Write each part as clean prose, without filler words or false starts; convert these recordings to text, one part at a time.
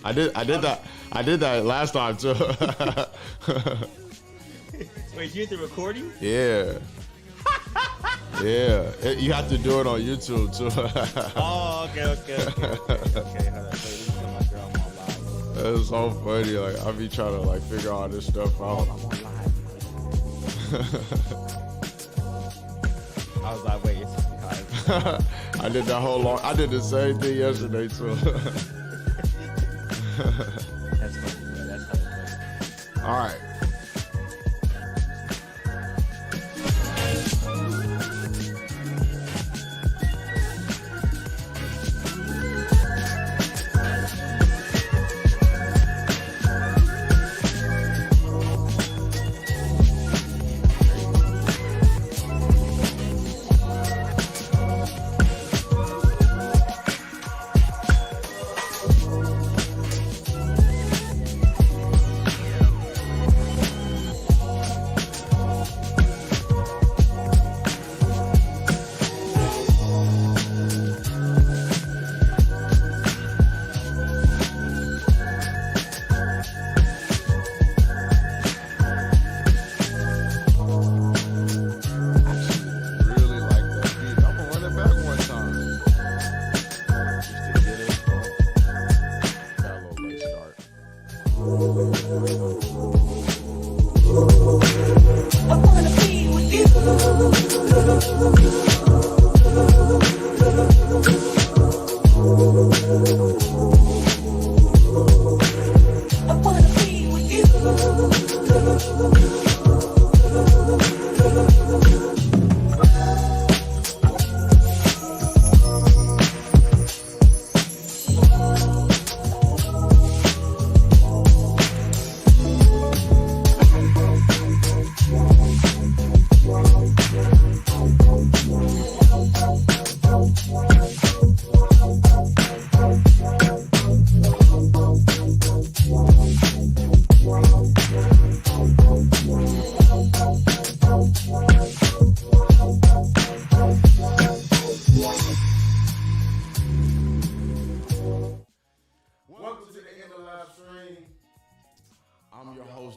I did that last time too. Wait, you hit the recording? Yeah. Yeah. You have to do it on YouTube too. Oh, okay. Hold on. Wait, let me tell my girl I'm on live. It's so funny. Like I be trying to like figure all this stuff out. I'm on live. I was like, wait, it's live. I did that whole long. I did the same thing yesterday too. That's funny, bro. That's funny. All right.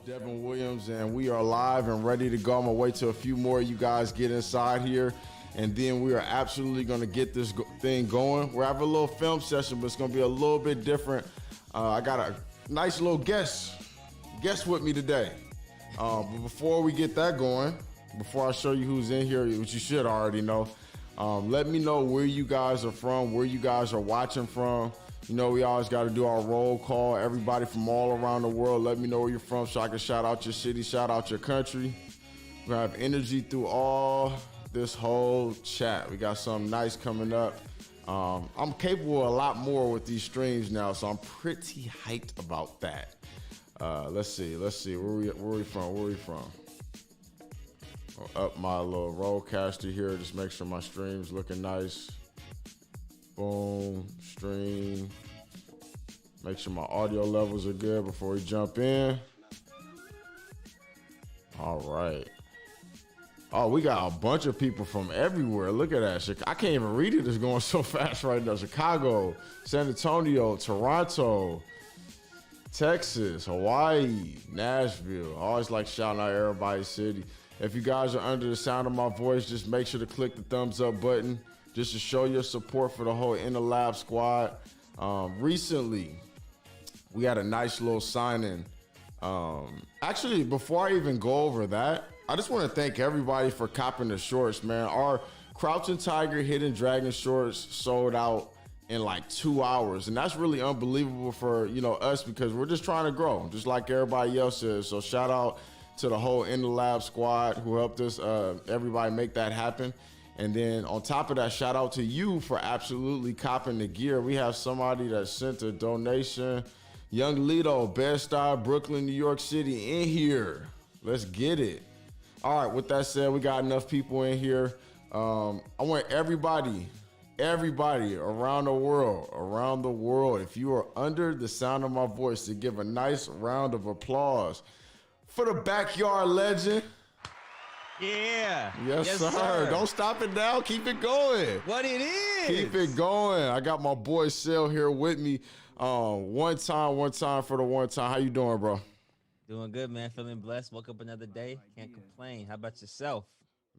Devin Williams, and we are live and ready to go. I'm gonna wait till a few more of you guys get inside here, and then we are absolutely gonna get this thing going. We're having a little film session, but it's gonna be a little bit different. I got a nice little guest with me today. But before we get that going, before I show you who's in here, which you should already know, let me know where you guys are from, where you guys are watching from. You know, we always got to do our roll call. Everybody from all around the world, let me know where you're from so I can shout out your city, shout out your country. We're going to have energy through all this whole chat. We got something nice coming up. I'm capable of a lot more with these streams now, so I'm pretty hyped about that. Let's see. Where we from? I'll up my little rollcaster here. Just make sure my stream's looking nice. Boom, stream. Make sure my audio levels are good before we jump in. All right. Oh, we got a bunch of people from everywhere. Look at that. I can't even read it. It's going so fast right now. Chicago, San Antonio, Toronto, Texas, Hawaii, Nashville. I always like shouting out everybody's city. If you guys are under the sound of my voice, just make sure to click the thumbs up button just to show your support for the whole In the Lab squad. Recently, we had a nice little signing. Actually, before I even go over that, I just want to thank everybody for copping the shorts, man. Our Crouching Tiger, Hidden Dragon shorts sold out in like 2 hours. And that's really unbelievable for, you know, us because we're just trying to grow, just like everybody else is. So shout out to the whole In the Lab squad who helped us, everybody make that happen. And then on top of that, shout out to you for absolutely copping the gear. We have somebody that sent a donation. Young Lido, Bed-Stuy, Brooklyn, New York City, in here. Let's get it. All right, with that said, we got enough people in here. I want everybody around the world, if you are under the sound of my voice, to give a nice round of applause for the backyard legend. Yeah. Yes, sir. Don't stop it now. Keep it going. What it Keep it going. I got my boy Sel here with me. One time for the one time. How you doing, bro? Doing good, man. Feeling blessed. Woke up another day. Can't complain. How about yourself?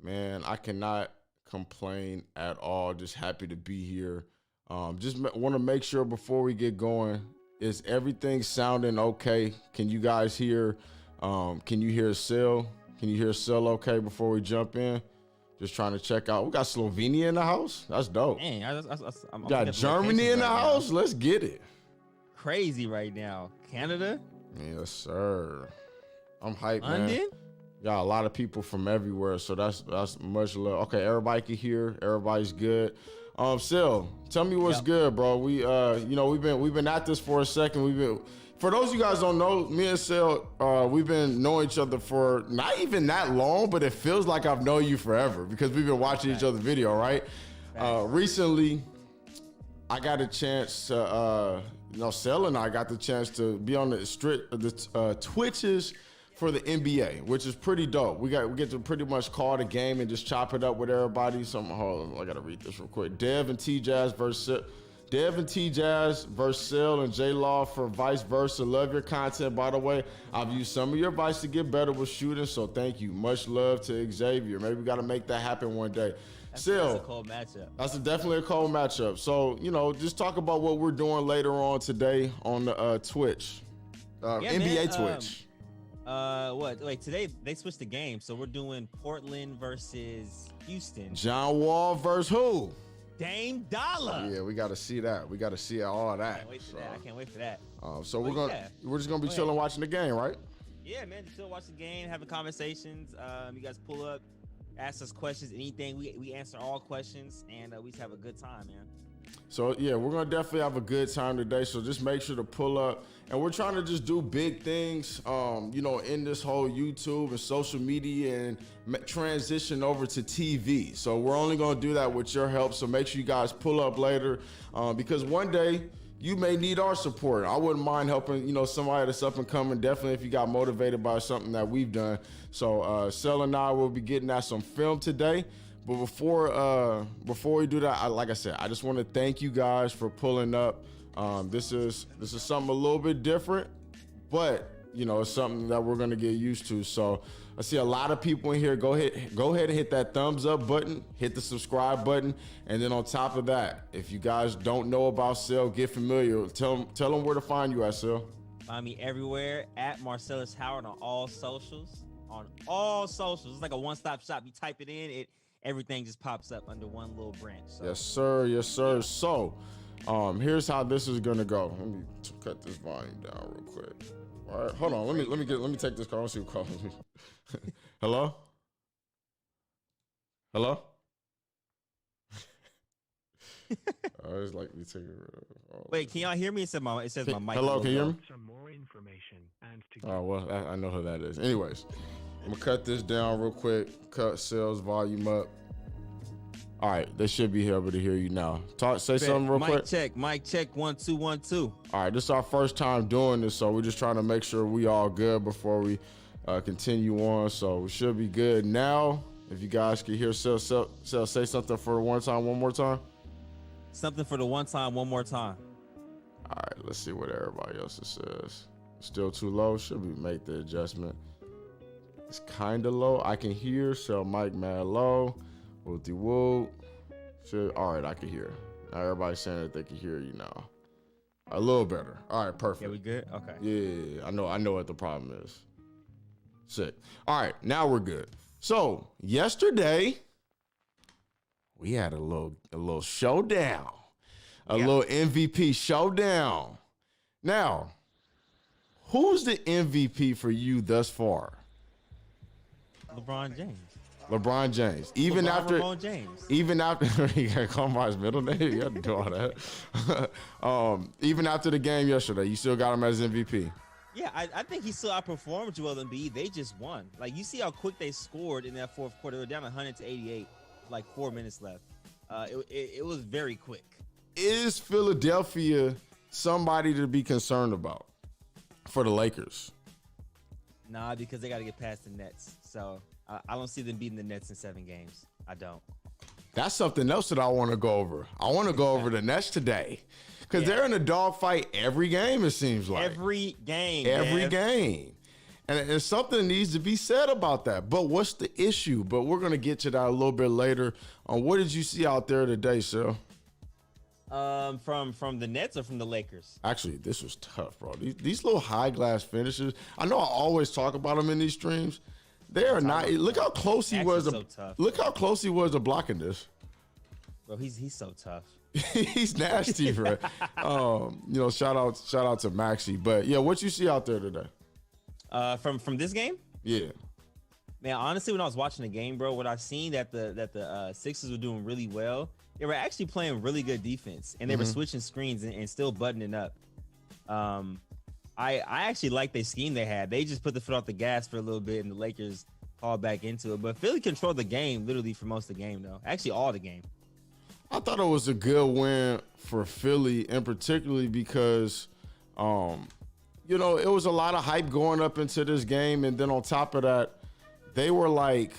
Man, I cannot complain at all. Just happy to be here. Just want to make sure before we get going, is everything sounding okay? Can you guys hear? Can you hear Sel? Can you hear Sel okay before we jump in? Just trying to check out. We got Slovenia in the house. That's dope. Man, I'm got Germany in the house. Let's get it. Crazy right now. Canada? Yes, sir. I'm hyped, London? man. Got a lot of people from everywhere, so that's much love. Okay, everybody can hear. Everybody's good. Sel, tell me what's good, bro. We we've been at this for a second. For those of you guys don't know, me and Sel, we've been knowing each other for not even that long, but it feels like I've known you forever because we've been watching each other's video, right? Recently, I got a chance to, Sel and I got the chance to be on the Twitches for the NBA, which is pretty dope. We get to pretty much call the game and just chop it up with everybody. Hold on, I gotta read this real quick. Dev and T-Jazz versus Sel and J-Law for vice versa. Love your content, by the way. I've used some of your advice to get better with shooting, so thank you. Much love to Xavier. Maybe we got to make that happen one day. That's Sel, a cold matchup. That's definitely a cold matchup. So, just talk about what we're doing later on today on the Twitch, NBA Twitch. Wait, today they switched the game, so we're doing Portland versus Houston. John Wall versus who? Dame Dollar. Yeah, we got to see that. We got to see all of that. I can't wait for that. So we're just gonna be chilling, watching the game, right? Yeah, man, just chill, watch the game, having conversations. You guys pull up, ask us questions, anything. We answer all questions, and we just have a good time, man. So yeah, we're gonna definitely have a good time today. So just make sure to pull up, and we're trying to just do big things, in this whole YouTube and social media and transition over to TV. So we're only gonna do that with your help. So make sure you guys pull up later, because one day you may need our support. I wouldn't mind helping, somebody that's up and coming. Definitely if you got motivated by something that we've done. So Sel and I will be getting at some film today. But before we do that, like I said, I just want to thank you guys for pulling up. This is something a little bit different, but it's something that we're gonna get used to. So I see a lot of people in here. Go ahead and hit that thumbs up button, hit the subscribe button, and then on top of that, if you guys don't know about Sel, get familiar. Tell them where to find you at, Sel. Find me everywhere at Marcellus Howard on all socials. It's like a one-stop shop. You type it in, everything just pops up under one little branch. So. Yes, sir. So, here's how this is gonna go. Let me cut this volume down real quick. All right, hold on. Let me take this call. Let's see who calls me. Hello. It's like me taking. Wait, can y'all hear me? It says my mic. Hello, can you hear me? Some more information and oh well, I know who that is. Anyways. I'm gonna cut this down real quick. Cut Sel's volume up. All right, they should be able to hear you now. Say something real quick. Mic check. 1 2 1 2. All right, this is our first time doing this, so we're just trying to make sure we all good before we continue on. So we should be good now. If you guys can hear Sel, say something for the one time, one more time. Something for the one time, one more time. All right, let's see what everybody else says. Still too low. Should we make the adjustment? It's kind of low. I can hear. Sel mic mad low. Wooty woo. All right, I can hear. Now everybody's saying that they can hear you now. A little better. All right, perfect. Yeah, we good? Okay. Yeah, I know what the problem is. Sick. All right, now we're good. So yesterday we had a little showdown. A little MVP showdown. Now, who's the MVP for you thus far? LeBron James. Even after you gotta call him by his middle name. You gotta do all that. Even after the game yesterday, you still got him as MVP. Yeah, I think he still outperformed Joel Embiid. They just won. Like, you see how quick they scored in that fourth quarter. They were down 100 to 88, like 4 minutes left. It was very quick. Is Philadelphia somebody to be concerned about for the Lakers? Nah, because they got to get past the Nets. So I don't see them beating the Nets in 7 games. I don't. That's something else that I want to go over. I want to go over the Nets today because they're in a dogfight every game, it seems like. Every game. Every man. game. And something needs to be said about that. But what's the issue? But we're going to get to that a little bit later. What did you see out there today, Sil? From the Nets or from the Lakers? Actually, this was tough, bro. These little high glass finishes. I know I always talk about them in these streams. They are not. Look how close he was. So tough. Look how close he was to blocking this. Bro, he's so tough. He's nasty, bro. Shout out to Maxi. But yeah, what you see out there today? From this game? Yeah. Man, honestly, when I was watching the game, bro, what I seen that the Sixers were doing really well. They were actually playing really good defense, and they were switching screens and still buttoning up. I actually like the scheme they had. They just put the foot off the gas for a little bit, and the Lakers called back into it. But Philly controlled the game literally for most of the game, though. Actually, all the game. I thought it was a good win for Philly, and particularly because, it was a lot of hype going up into this game, and then on top of that, they were like,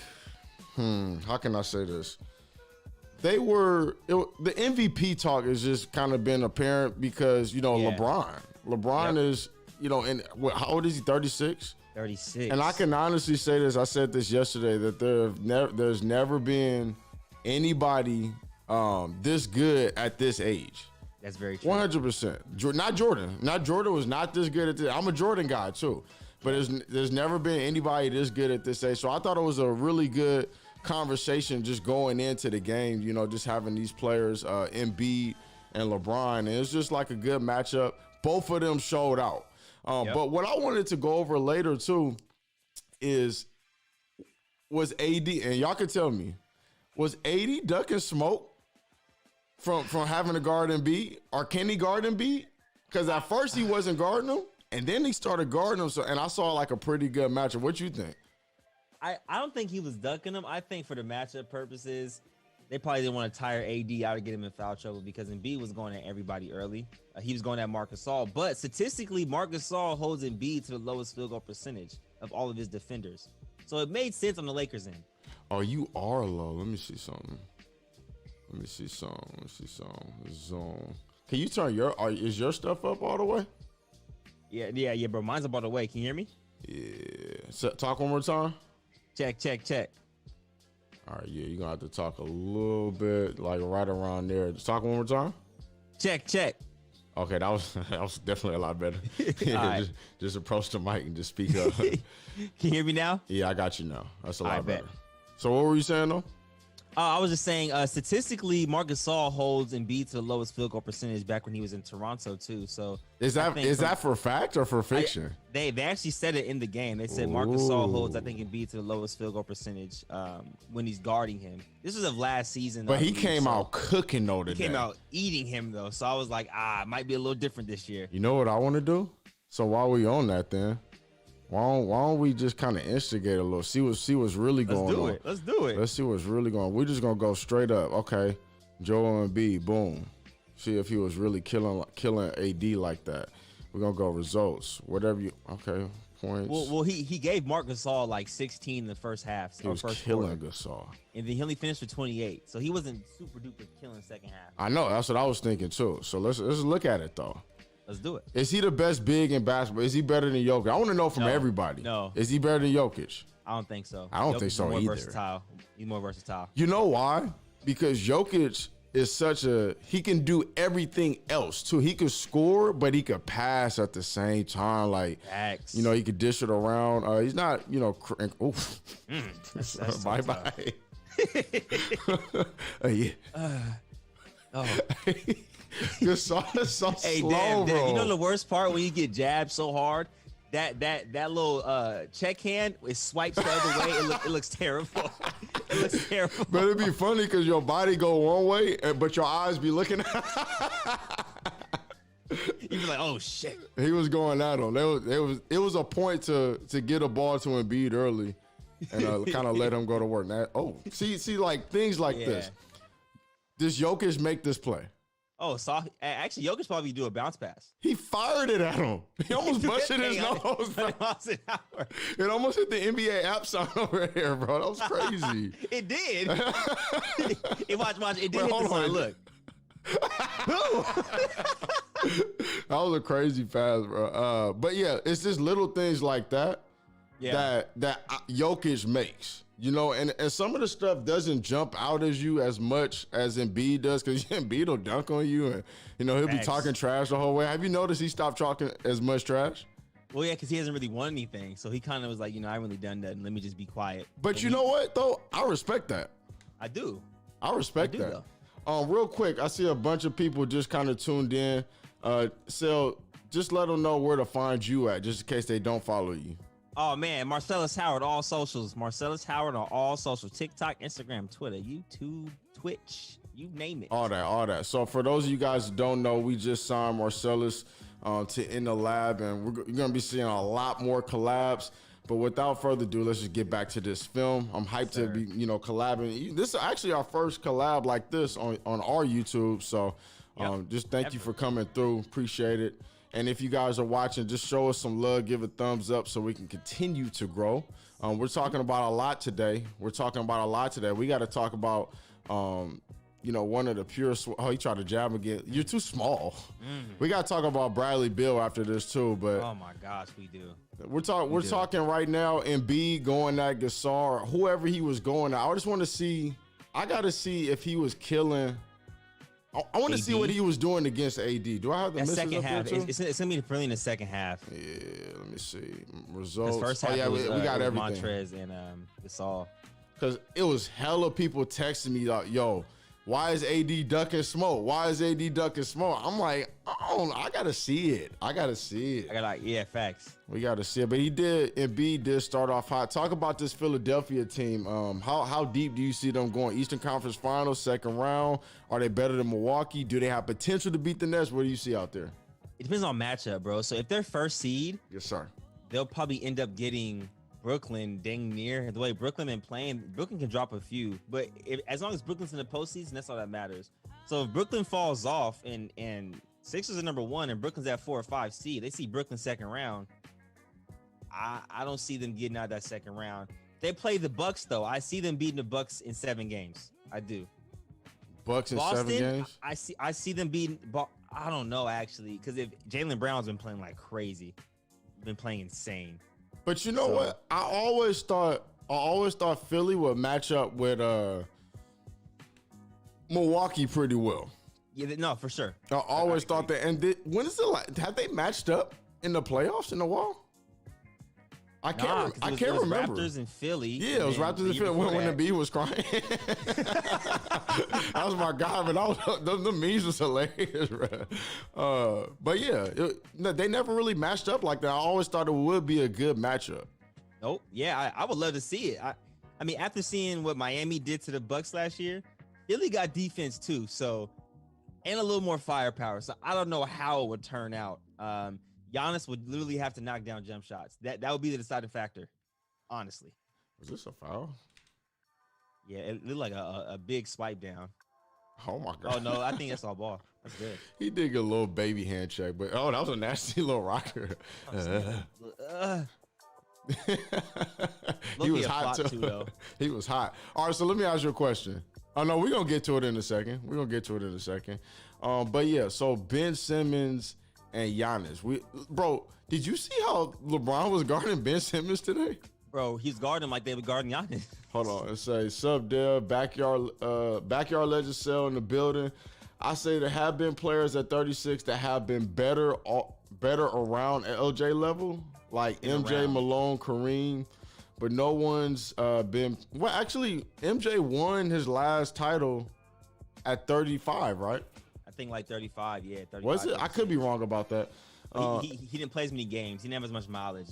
how can I say this? The MVP talk has just kind of been apparent because, LeBron is, how old is he? 36? 36. And I can honestly say this. I said this yesterday that there's never been anybody this good at this age. That's very true. 100%. Not Jordan. Jordan was not this good at this. I'm a Jordan guy too, but there's never been anybody this good at this age. So I thought it was a really good conversation just going into the game. Just having these players, Embiid and LeBron, and it's just like a good matchup. Both of them showed out. But what I wanted to go over later too was AD, and y'all can tell me, was AD ducking smoke from having to guard Embiid, or can he guard Embiid? Because at first he wasn't guarding him, and then he started guarding him. And I saw like a pretty good matchup. What you think? I don't think he was ducking him. I think for the matchup purposes, they probably didn't want to tire AD out or get him in foul trouble because Embiid was going at everybody early. He was going at Marc Gasol. But statistically, Marc Gasol holds Embiid to the lowest field goal percentage of all of his defenders. So it made sense on the Lakers' end. Oh, you are low. Let me see something. Zone. Can you turn is your stuff up all the way? Yeah, bro. Mine's up all the way. Can you hear me? Yeah. So, talk one more time. Check. All right, yeah, you're going to have to talk a little bit, like right around there. Just talk one more time. Check. Okay, that was definitely a lot better. Right. just approach the mic and just speak up. Can you hear me now? Yeah, I got you now. That's a lot better. Bet. So what were you saying, though? I was just saying, statistically, Marc Gasol holds Embiid to the lowest field goal percentage back when he was in Toronto, too. So is that for fact or for fiction? They actually said it in the game. They said Marc Gasol holds, I think, Embiid to the lowest field goal percentage when he's guarding him. This was of last season. But he came out cooking, though, today. He came out eating him, though. So I was like, it might be a little different this year. You know what I want to do? So while we on that, then, why don't we just kind of instigate a little, see what's really going on. Let's do it. Let's see what's really going on. We're just going to go straight up. Okay, Joel Embiid, boom. See if he was really killing AD like that. We're going to go results. Whatever you, okay, points. Well, he gave Marc Gasol like 16 in the first half. He was killing Gasol. And then he only finished with 28. So he wasn't super duper killing second half. I know. That's what I was thinking too. So let's look at it though. Let's do it. Is he the best big in basketball? Is he better than Jokic? I want to know from everybody. No. Is he better than Jokic? I don't think so. I don't think so either. Versatile. He's more versatile. You know why? Because Jokic is he can do everything else too. He could score, but he could pass at the same time. Like, Facts. he could dish it around. He's not, That's bye. Yeah. Gasol is so slow, damn, bro. You know the worst part when you get jabbed so hard, that little check hand, it swipes the other way. It looks terrible. It looks terrible. But it'd be funny because your body go one way, but your eyes be looking. You'd be like, oh shit. He was going at him. It was a point to get a ball to Embiid early, and kind of let him go to work. Now, see, like things like this. Does Jokic make this play? Oh, actually, Jokic probably do a bounce pass. He fired it at him. He almost busted his nose. Bro. It almost hit the NBA app sign over here, bro. That was crazy. It did. Watch. It did hit hold the sign. on. Look. That was a crazy pass, bro. But yeah, it's just little things like that that Jokic makes. You know, and some of the stuff doesn't jump out as you as much as Embiid does, because Embiid will dunk on you, and he'll be talking trash the whole way. Have you noticed he stopped talking as much trash? Well, yeah, because he hasn't really won anything, so he kind of was like, I haven't really done that, and let me just be quiet. But you know what though? I respect that. I do. I respect that. Real quick, I see a bunch of people just kind of tuned in. So just let them know where to find you at, just in case they don't follow you. Oh man, Marcellus Howard, all socials. Marcellus Howard on all socials: TikTok, Instagram, Twitter, YouTube, Twitch, you name it. All that. So for those of you guys who don't know, we just signed Marcellus to In the Lab, and you're gonna be seeing a lot more collabs. But without further ado, let's just get back to this film. I'm hyped to be, collabing. This is actually our first collab like this on our YouTube. So just thank you for coming through. Appreciate it. And if you guys are watching, just show us some love, give a thumbs up so we can continue to grow. We're talking about a lot today. We got to talk about, one of the purest. Oh, he tried to jab again. You're too small. We got to talk about Bradley Beal after this too. But oh my gosh, we do. We're talking right now. Embiid going at Gasol, or whoever he was going at. I just want to see. I got to see if he was killing. I want to see what he was doing against AD. Do I have the second half? It's gonna be really in the second half. Yeah, let me see results. First half, we got everything. Montrez and Gasol. Because it was hella people texting me like, "Yo, why is AD ducking smoke? Why is AD ducking smoke?" I'm like, I gotta see it. Facts. We gotta see it. But Embiid did start off hot. Talk about this Philadelphia team. How deep do you see them going? Eastern Conference Finals, second round. Are they better than Milwaukee? Do they have potential to beat the Nets? What do you see out there? It depends on matchup, bro. So if they're first seed, yes, sir, they'll probably end up getting Brooklyn dang near. The way Brooklyn been playing, Brooklyn can drop a few, but as long as Brooklyn's in the postseason, that's all that matters. So if Brooklyn falls off and Sixers are number 1 and Brooklyn's at 4 or 5 seed, they see Brooklyn second round. I don't see them getting out of that second round. They play the Bucks though. I see them beating the Bucks in 7 games. I do. Bucks in Boston, 7 games. I see them beating. I don't know actually, because if Jaylen Brown's been playing like crazy, been playing insane. But you know what? I always thought Philly would match up with Milwaukee pretty well. Yeah, no, for sure. I always thought that. And when is it? Have they matched up in the playoffs in a while? I can't remember. Raptors in Philly. Yeah, it was Raptors in Philly when Embiid was crying. That was my guy, but the memes was hilarious, bro. But yeah, they never really matched up like that. I always thought it would be a good matchup. Nope. Yeah, I would love to see it. I mean, after seeing what Miami did to the Bucks last year, Philly got defense too, and a little more firepower. So I don't know how it would turn out. Giannis would literally have to knock down jump shots. That would be the deciding factor, honestly. Was this a foul? Yeah, it looked like a big swipe down. Oh my God. Oh no, I think that's all ball. That's good. He did a little baby handshake, but that was a nasty little rocker. He was hot too, though. He was hot. All right, so let me ask you a question. Oh no, we're gonna get to it in a second. But yeah, so Ben Simmons and Giannis. Bro, did you see how LeBron was guarding Ben Simmons today? Bro, he's guarding like they were guarding Giannis. Hold on, it says sub there, backyard legend cell in the building. I say there have been players at 36 that have been better around at LJ level, like MJ, Malone, Kareem, but no one's been. Well, actually, MJ won his last title at 35, right? I think like 35, yeah. 35, was it? I could be wrong about that. He didn't play as many games. He didn't have as much mileage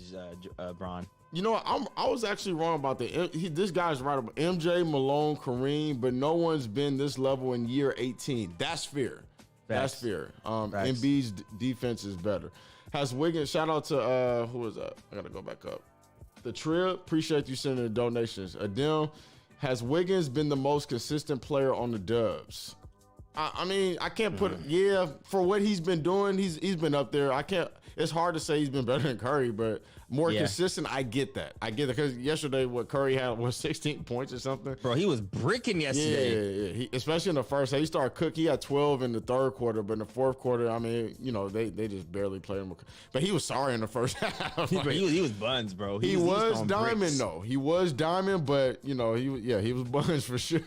as Bron. You know, I was actually wrong about that. This guy's right about MJ, Malone, Kareem, but no one's been this level in year 18. That's fair. That's fair. Embiid's defense is better. Has Wiggins, shout out to, who is that? I got to go back up. The Trip, appreciate you sending the donations. Adem, has Wiggins been the most consistent player on the Dubs? I mean, I can't put Mm-hmm. for what he's been doing, he's been up there. I can't. It's hard to say he's been better than Curry, but more Yeah. consistent. I get that. Because yesterday, what Curry had was 16 points or something. Bro, he was bricking yesterday. Yeah. Especially in the first half. He started cooking. He had 12 in the third quarter, but in the fourth quarter, I mean, they just barely played him. But he was sorry in the first half. Bro, he was buns, bro. He was throwing diamond bricks. though. He was diamond, but he was buns for sure.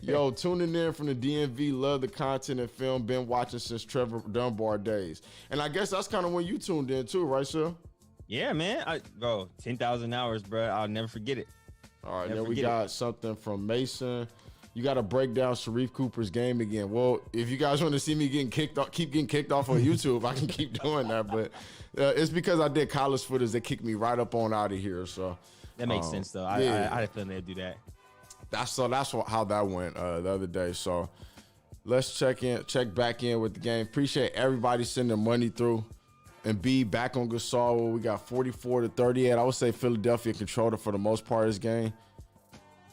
Yo, tuning in from the DMV, love the content and film. Been watching since Trevor Dunbar days, and I guess that's kind of when you tuned in too, right, sir? Yeah, man. Bro, 10,000 hours, bro. I'll never forget it. All right, Never then we forget it. got something from Mason. You got to break down Sharif Cooper's game again. Well, if you guys want to see me keep getting kicked off on YouTube, I can keep doing that. But it's because I did college footage that kicked me right up on out of here. So That makes sense, though. I had a feeling they'd do that. that's how that went the other day. So let's check back in with the game. Appreciate everybody sending money through. And B back on Gasol. We got 44-38. I would say Philadelphia controlled it for the most part of this game.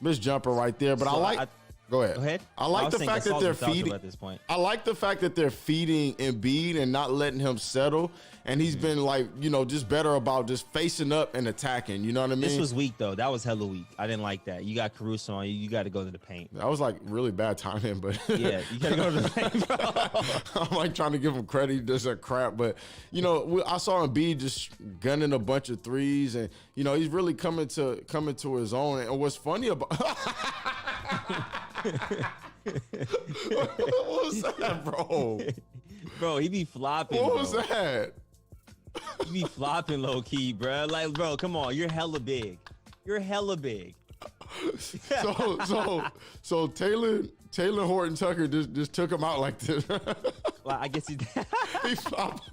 Miss jumper right there, but So Go ahead. Go ahead. I like was the thinking fact that Gasol's they're untouchable feeding. at this point. I like the fact that they're feeding Embiid and not letting him settle. And he's been just better about just facing up and attacking. You know what I mean? This was weak, though. That was hella weak. I didn't like that. You got Caruso on you. You got to go to the paint. That was like really bad timing, but Yeah, you got to go to the paint, bro. I'm like trying to give him credit. He does that crap, but I saw Embiid just gunning a bunch of threes, and he's really coming to his own. And what's funny about what was that, bro? Bro, he be flopping, What bro. was that? He be flopping low key, bro. Like, bro, come on. You're hella big. You're hella big. So Taylor Horton Tucker just took him out like this. Well, I guess he He flopped.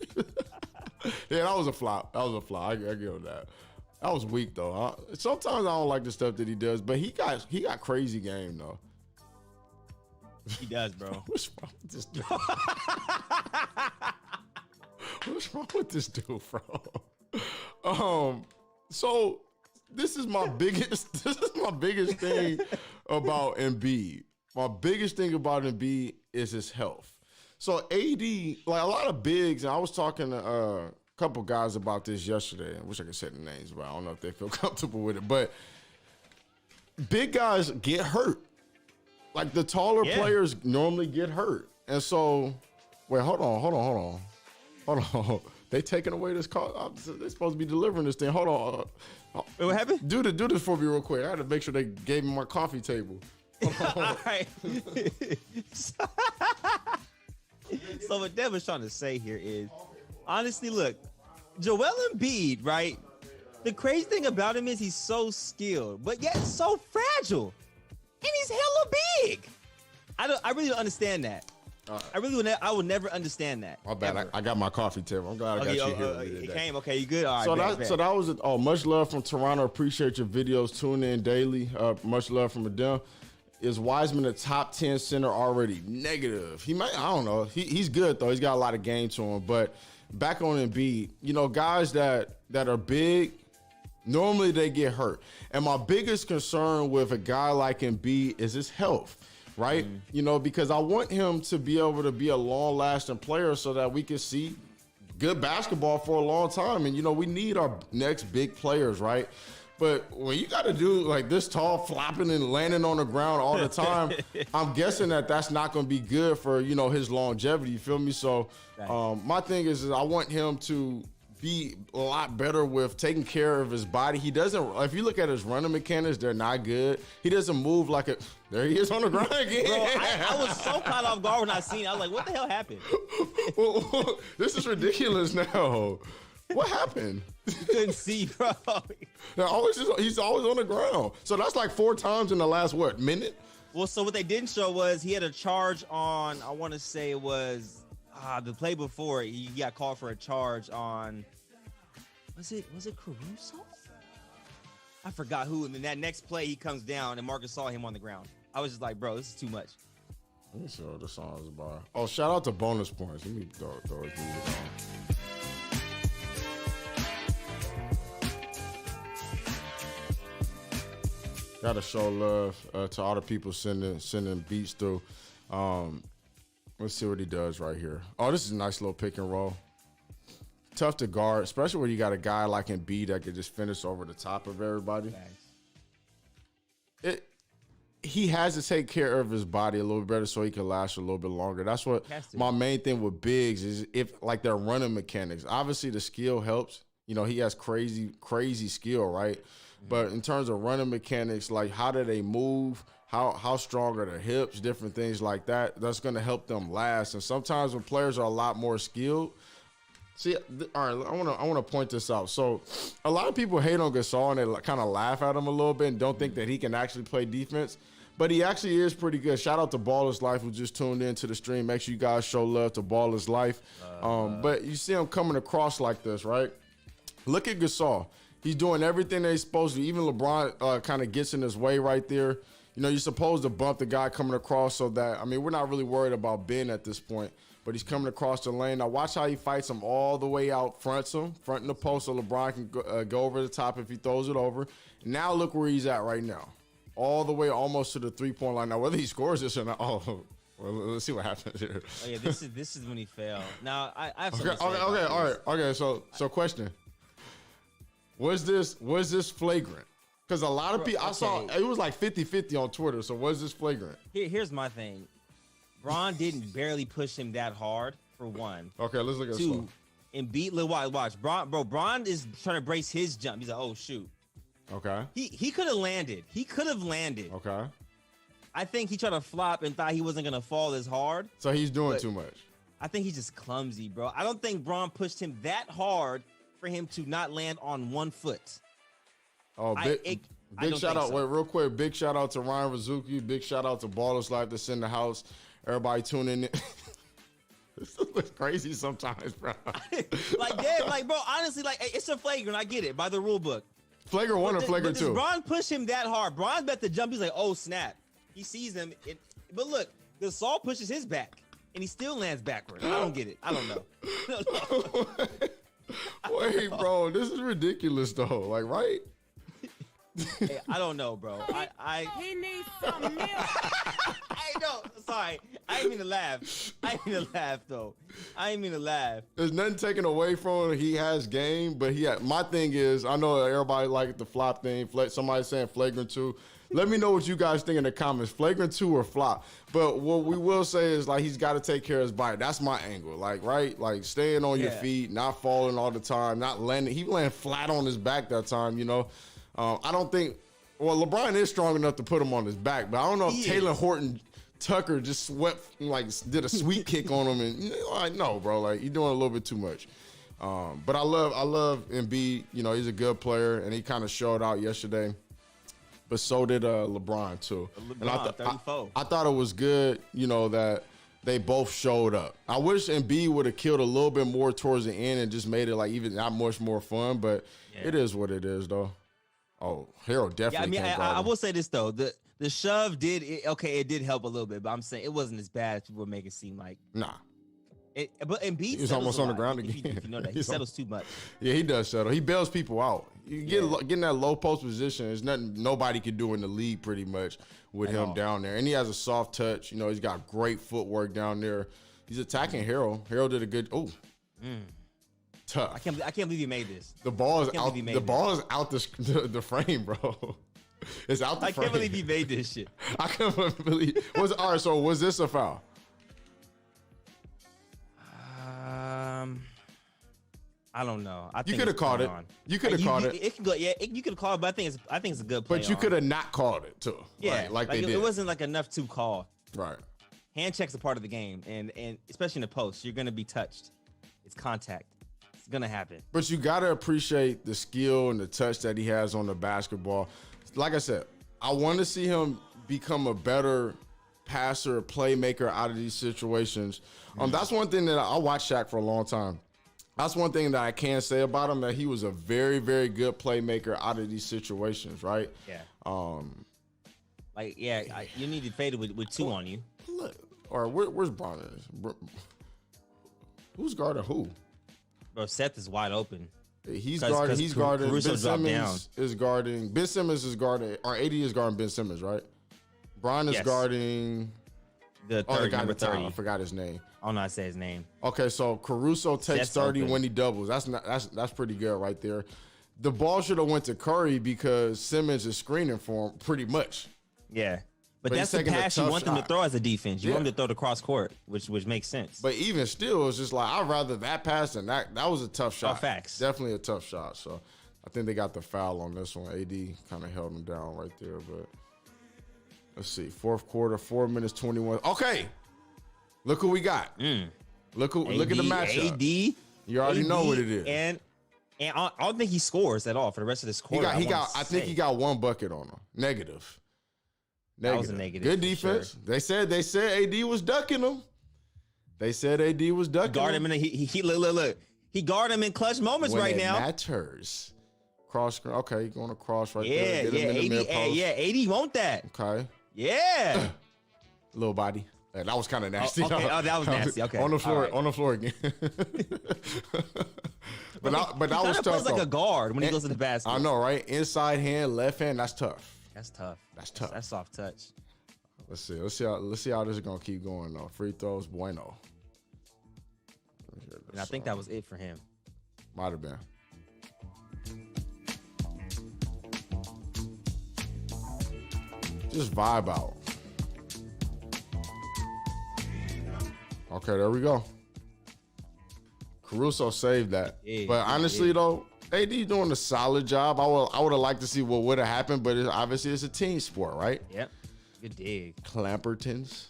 Yeah, that was a flop. I give him that. That was weak though. Sometimes I don't like the stuff that he does, but he got crazy game though. He does, bro. What's wrong with this dude? What's wrong with this dude, bro? So this is my biggest thing about Embiid. My biggest thing about Embiid is his health. So AD, like a lot of bigs, and I was talking to a couple guys about this yesterday. I wish I could say the names, but I don't know if they feel comfortable with it. But big guys get hurt. Like the taller players normally get hurt. And so, wait, hold on. They taking away this call. They're supposed to be delivering this thing. Hold on. Wait, what happened? Do this for me real quick. I had to make sure they gave me my coffee table. All right. So what Dev was trying to say here is, honestly, look, Joel Embiid, right? The crazy thing about him is he's so skilled, but yet so fragile, and he's hella big. I really don't understand that. I will never understand that. My bad. ever. I got my coffee table. I'm glad I got you here. with me It today. came. Okay, you good? All right. So bet, bet. that was it. Oh, much love from Toronto. Appreciate your videos. Tune in daily. Much love from Adele. Is Wiseman a top 10 center already? Negative. He might. I don't know. He's good though. He's got a lot of game to him. But back on Embiid, guys that are big, normally they get hurt. And my biggest concern with a guy like Embiid is his health. Right? Because I want him to be able to be a long-lasting player so that we can see good basketball for a long time. And, we need our next big players, right? But when you got to do like this tall, flopping and landing on the ground all the time, I'm guessing that's not going to be good for, his longevity. You feel me? So my thing is I want him to be a lot better with taking care of his body. He doesn't, if you look at his running mechanics, they're not good. He doesn't move like a, there he is on the ground again. Bro, I was so caught off guard when I seen it. I was like, what the hell happened? This is ridiculous now. What happened? Couldn't see, bro. He's always on the ground. So that's like 4 times in the last, minute? Well, so what they didn't show was he had a charge on, I want to say it was the play before. He got called for a charge on, was it Caruso? I forgot who. And then that next play, he comes down and Marcus saw him on the ground. I was just like, bro, this is too much. Let me see what the song is about. Oh, shout out to bonus points. Let me throw his music on. Gotta show love to all the people sending beats through. Let's see what he does right here. Oh, this is a nice little pick and roll. Tough to guard, especially when you got a guy like Embiid that could just finish over the top of everybody. He has to take care of his body a little bit better so he can last a little bit longer. That's what my main thing with bigs is, if like their running mechanics. Obviously, the skill helps. You know, he has crazy skill, right? But in terms of running mechanics, like how do they move? How strong are their hips? Different things like that. That's going to help them last. And sometimes when players are a lot more skilled. See, all right, I want to point this out. So, a lot of people hate on Gasol and they kind of laugh at him a little bit and don't think that he can actually play defense. But he actually is pretty good. Shout out to Baller's Life who just tuned into the stream. Make sure you guys show love to Baller's Life. But you see him coming across like this, right? Look at Gasol. He's doing everything that he's supposed to. Even LeBron kind of gets in his way right there. You know, you're supposed to bump the guy coming across so that, I mean, we're not really worried about Ben at this point, but he's coming across the lane. Now watch how he fights him all the way out, fronts him, fronting the post so LeBron can go over the top if he throws it over. Now look where he's at right now. All the way almost to the three-point line. Now, whether he scores this or not, well, let's see what happens here. Oh, yeah, this is when he failed. Now, I have something to say all right. Okay, so question. Was this flagrant? Because a lot of people, I saw, it was like 50-50 on Twitter, so was this flagrant? Here's my thing. Bron didn't barely push him that hard, for one. Okay, let's look at this one. Embiid, watch. Bron is trying to brace his jump. He's like, oh, shoot. Okay. He could have landed. Okay. I think he tried to flop and thought he wasn't going to fall as hard. So he's doing too much. I think he's just clumsy, bro. I don't think Bron pushed him that hard for him to not land on 1 foot. Oh, big shout out. So. Wait, real quick. Big shout out to Ryan Rizuki. Big shout out to Baller's Life that's in the house. Everybody tuning in. This looks crazy sometimes, bro. Bro, honestly, it's a flagrant. I get it by the rule book. Flagrant 1 or flagrant 2? Bron pushed him that hard. Bron's about to jump. He's like, oh, snap. He sees him. But look, Gasol pushes his back, and he still lands backward. I don't get it. I don't know. Wait, bro. This is ridiculous, though. Like, right? Hey, I don't know, bro. He needs some milk. I know. Sorry. I didn't mean to laugh. Though. I didn't mean to laugh. There's nothing taken away from him. He has game, but my thing is, I know everybody like the flop thing. Somebody's saying flagrant 2. Let me know what you guys think in the comments. Flagrant 2 or flop. But what we will say is, like, he's got to take care of his body. That's my angle. Like, right? Like, staying on your feet, not falling all the time, not landing. He landed flat on his back that time, you know. I don't think, well, LeBron is strong enough to put him on his back, but I don't know if Taylor Horton Tucker just did a sweet kick on him, and no, bro, like, you're doing a little bit too much. But I love Embiid. You know, he's a good player, and he kind of showed out yesterday. But so did LeBron too. And I thought it was good, you know, that they both showed up. I wish Embiid would have killed a little bit more towards the end and just made it like even not much more fun. But it is what it is, though. Oh, Harold definitely. Yeah, I will say this though: the shove it did help a little bit, but I'm saying it wasn't as bad as people make it seem like. Nah. But Embiid he's almost on the ground again. If you know that, he settles too much. Yeah, he does settle. He bails people out. You get in that low post position. There's nothing nobody can do in the league pretty much with him down there. And he has a soft touch. You know, he's got great footwork down there. He's attacking Harold. Harold did a good. Tough. I can't believe he made this. The ball is out. The ball is out the frame, bro. It's out the frame. I can't believe he made this shit. I can't believe. All right. So was this a foul? I don't know. You could have called it. You could have called it. It can go. Yeah, you could have called, but I think it's a good play. But you could have not called it too. Yeah, like they did. It wasn't like enough to call. Right. Hand checks are part of the game, and especially in the post, you're gonna be touched. It's contact. It's gonna happen. But you gotta appreciate the skill and the touch that he has on the basketball. Like I said, I want to see him become a better passer, playmaker out of these situations. That's one thing that I watched Shaq for a long time. That's one thing that I can say about him, that he was a very, very good playmaker out of these situations, right? Yeah. You need to fade it with two on you. Look, or where's Bron? Who's guarding who? Bro, Seth is wide open. He's guarding. Ben Simmons is guarding. Ben Simmons is guarding. Or AD is guarding Ben Simmons, right? Bron is guarding. The Oh, the third guy number at the top. 30. I forgot his name. I don't know how to say his name. Okay, so Caruso takes That's 30 open. when he doubles. That's pretty good right there. The ball should have went to Curry because Simmons is screening for him pretty much. Yeah. But But that's he's the taking a pass you tough want them to shot. throw as a defense. You want Yeah. them to throw the cross court, which makes sense. But even still, it's just like I'd rather that pass than that. That was a tough shot. facts. Definitely a tough shot. So I think they got the foul on this one. AD kind of held him down right there. But let's see. Fourth quarter, 4 minutes 21. Okay. Look who we got. Look at the matchup. AD. You already know what it is. And I don't think he scores at all for the rest of this quarter. I think he got one bucket on him. Negative. That was a negative Good for defense. They said AD was ducking him. They said AD was ducking Guard him. him in he look. He guard him in clutch moments When right it now. matters. Cross screen. Okay, going across right Yeah, there. Get him in the mid post. yeah, AD want that. Okay. Yeah. Little body. Yeah, that was kind of nasty. okay. Oh, that was nasty. Okay. On the floor. All right. On the floor again. but that was Kinda tough. plays like though. a guard when he goes to the basket. I know, right? Inside hand, left hand. That's tough. That's tough. That's tough. That's soft touch. Let's see how this is gonna keep going though. Free throws, bueno. And I think that was it for him. Might have been. Just vibe out. Okay, there we go. Caruso saved that. Yeah, but honestly though, AD doing a solid job. I would have liked to see what would have happened, but obviously it's a team sport, right? Yep. Good dig. Clampertons.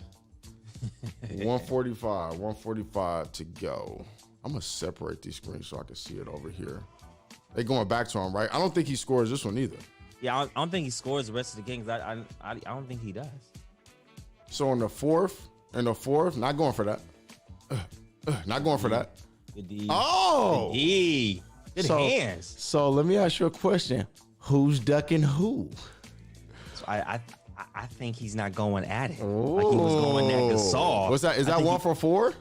145 to go. I'm gonna separate these screens so I can see it over here. They going back to him, right? I don't think he scores this one either. Yeah, I don't think he scores the rest of the game. 'Cause I don't think he does. So in the fourth, not going for that. Not going for that. Good D. Oh, Good D. Good So- hands. so let me ask you a question. Who's ducking who? So I think he's not going at it. Like he was going at Gasol. What's that? Is I that think 1 for 4?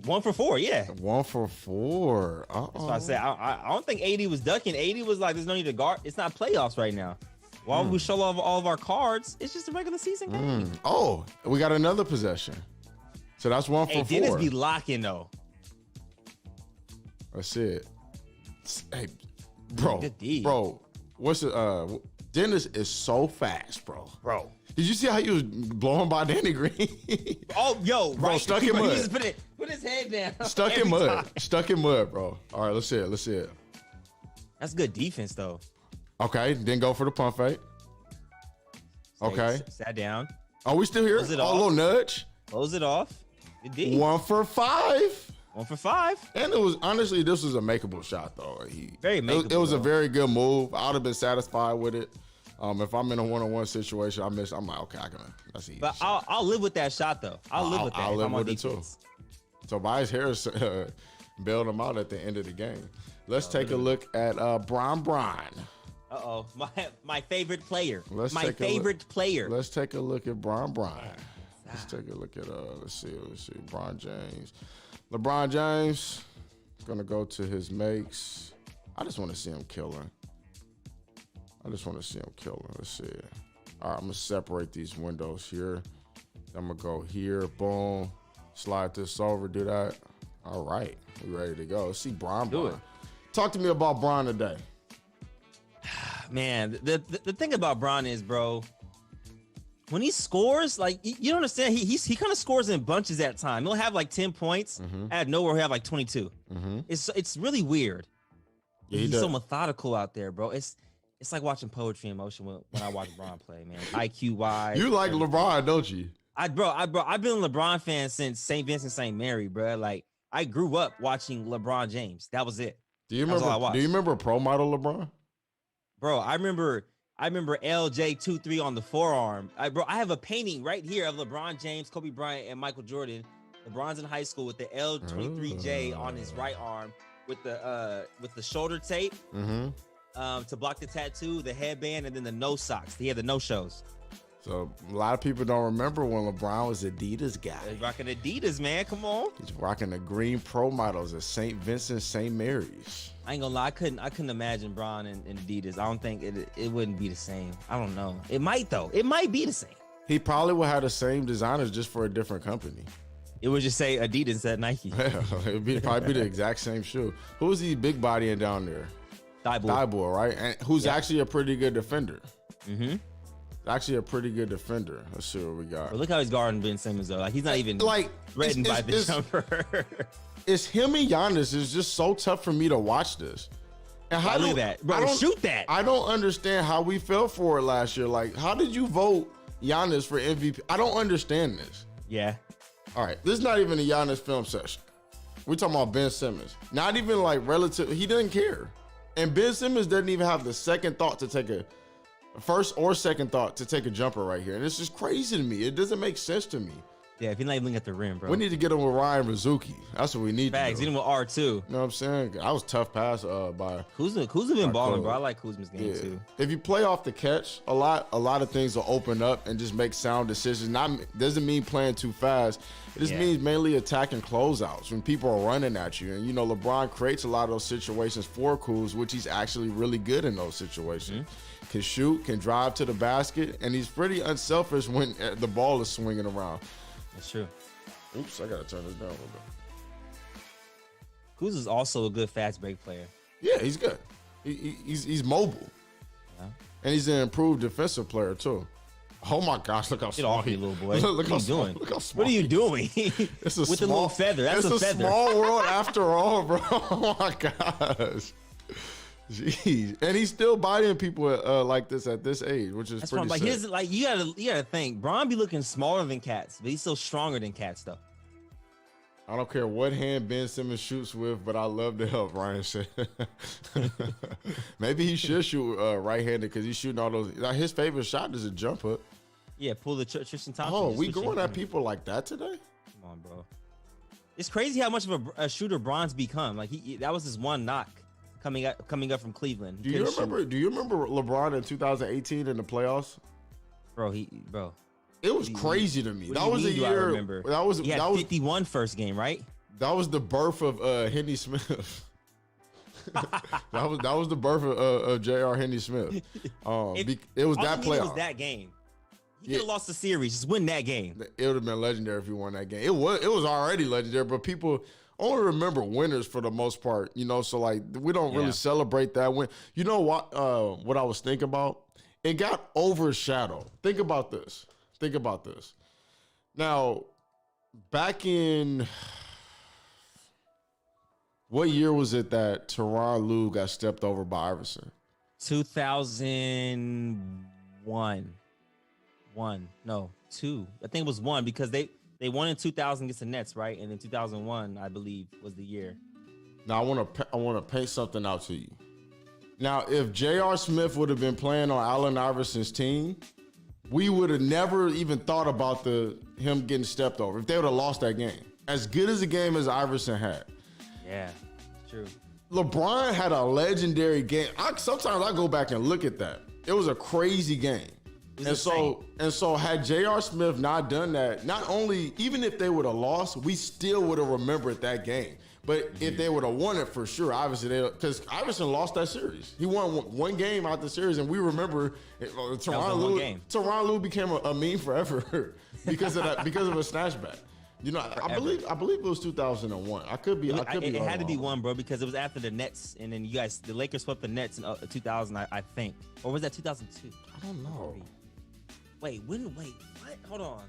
1 for 4, yeah. 1 for 4. That's what I said. I don't think AD was ducking. AD was like, there's no need to guard. It's not playoffs right now. While we show off all of our cards, it's just a regular season game. Oh, we got another possession. So that's 1 Hey, for Dennis 4. be locking though. That's it. Hey, bro, Good D. bro, what's it? Dennis is so fast, bro. Bro. Did you see how he was blowing by Danny Green? Oh, yo, Bro, right. stuck in Bro, he mud. just put his head down. Stuck in every mud. time. Stuck in mud, bro. All right, let's see it. Let's see it. That's good defense though. Okay, then go for the pump fake. Okay. Sat down. Are we still here? Close it Oh, a off. little nudge. Close it off. Good D. 1 for 5. 1 for 5. And it was honestly, this was a makeable shot though. Very It makeable, was a though. very good move. I would have been satisfied with it. If I'm in a one-on-one situation, I'm like, okay, that's easy. But I'll live with that shot though. I'll live with that. I'll if live I'm on with it, too. defense. Tobias Harris bailed him out at the end of the game. Let's take a look at Bron. Uh-oh. My favorite player. Let's My take a look. favorite player. Let's take a look at Bron. Let's take a look at let's see, LeBron James. LeBron James gonna go to his makes. I just want to see him killing. Let's see. All right, I'm gonna separate these windows here. I'm gonna go here, boom, slide this over, do that. All right, we ready to go. Let's see Bron. Do it. Talk to me about Bron today. Man, the thing about Bron is, bro, when he scores, like you don't understand, he kind of scores in bunches at time. He'll have like 10 points. Out of nowhere, he'll have like 22. It's really weird. Yeah, he He's does. so methodical out there, bro. It's like watching poetry in motion when I watch Bron play, man. IQ wise. You like LeBron, don't you? I've been a LeBron fan since St. Vincent St. Mary, bro. Like I grew up watching LeBron James. That was it. Do you That's all I remember? watched. Do you remember Pro Model LeBron? Bro, I remember LJ23 on the forearm. I have a painting right here of LeBron James, Kobe Bryant, and Michael Jordan. LeBron's in high school with the L23J on his right arm with the shoulder tape to block the tattoo, the headband, and then the no socks. He had the no shows. So a lot of people don't remember when LeBron was Adidas guy. He's rocking Adidas, man. Come on. He's rocking the green Pro Models at St. Vincent St. Mary's. I ain't gonna lie, I couldn't imagine Bron and Adidas. I don't think it wouldn't be the same. I don't know. It might though. It might be the same. He probably will have the same designers just for a different company. It would just say Adidas instead of Nike. Yeah, it'd probably be the exact same shoe. Who's he big bodying down there? Thibault, right? And who's actually a pretty good defender. Mm-hmm. Actually a pretty good defender. Let's see what we got. But look how he's guarding Ben Simmons though. Like he's not even like threatened by the jumper. It's him and Giannis. It's just so tough for me to watch this. And how look at that, bro! Shoot that! I don't understand how we fell for it last year. Like, how did you vote Giannis for MVP? I don't understand this. Yeah. All right, this is not even a Giannis film session. We're talking about Ben Simmons. Not even like relative. He doesn't care. And Ben Simmons doesn't even have the second thought to take a first or second thought to take a jumper right here. And it's just crazy to me. It doesn't make sense to me. Yeah, if you're not even looking at the rim, bro. We need to get him with Ryan Rizuki. That's what we need Facts, to do. get him with R2. You know what I'm saying? That was a tough pass by Kuzma been balling, bro. I like Kuzma's game too. If you play off the catch, a lot of things will open up and just make sound decisions. Doesn't mean playing too fast. It just means mainly attacking closeouts when people are running at you. And, you know, LeBron creates a lot of those situations for Kuz, which he's actually really good in those situations. Mm-hmm. Can shoot, can drive to the basket, and he's pretty unselfish when the ball is swinging around. That's true. Oops, I got to turn this down a little bit. Kuz is also a good fast break player. Yeah, he's good. He's mobile. Yeah. And he's an improved defensive player, too. Oh my gosh! Look how small he, little boy. Look what are you doing? Look how small. What are you doing? It's a with the little feather. That's it's a feather. Small world after all, bro. Oh my gosh. Jeez, and he's still biting people like this at this age, which is pretty. Like here's like you gotta think. Bron be looking smaller than Cats, but he's still stronger than Cats though. I don't care what hand Ben Simmons shoots with, but I love to help. Ryan said, maybe he should shoot right-handed because he's shooting all those. Like, his favorite shot is a jump hook. Yeah, pull the Tristan Thompson. Oh, we going at people like that today? Come on, bro. It's crazy how much of a shooter Bron's become. Like that was his one knock coming up from Cleveland. Do you remember LeBron in 2018 in the playoffs? Bro, it was crazy to me. That was a year. I remember. He had 51 first game, right? That was the birth of Henny Smith. that was the birth of J.R. Henny Smith. It was that playoff. It was that game. He could have lost the series. Just win that game. It would have been legendary if he won that game. It was already legendary, but people only remember winners for the most part. You know, so like we don't really celebrate that win. You know what? What I was thinking about? It got overshadowed. Think about this. Now, back in what year was it that Tyronn Lue got stepped over by Iverson? 2001. No, 2. I think it was 1 because they won in 2000 against the Nets, right? And then 2001, I believe, was the year. Now, I want to paint something out to you. Now, if J.R. Smith would have been playing on Allen Iverson's team, we would have never even thought about him getting stepped over if they would have lost that game. As good as a game as Iverson had. Yeah, true. LeBron had a legendary game. Sometimes I go back and look at that. It was a crazy game. And so had J.R. Smith not done that, not only, even if they would have lost, we still would have remembered that game. But if they would have won it for sure, obviously, because Iverson lost that series. He won one game out the series, and we remember Tyronn Lue became a meme forever because of that, because of a snatchback. You know, I believe it was 2001. I could be. It had to be 1, bro, because it was after the Nets, and then the Lakers swept the Nets in 2000, I think, or was that 2002? I don't know. Wait, what? Hold on.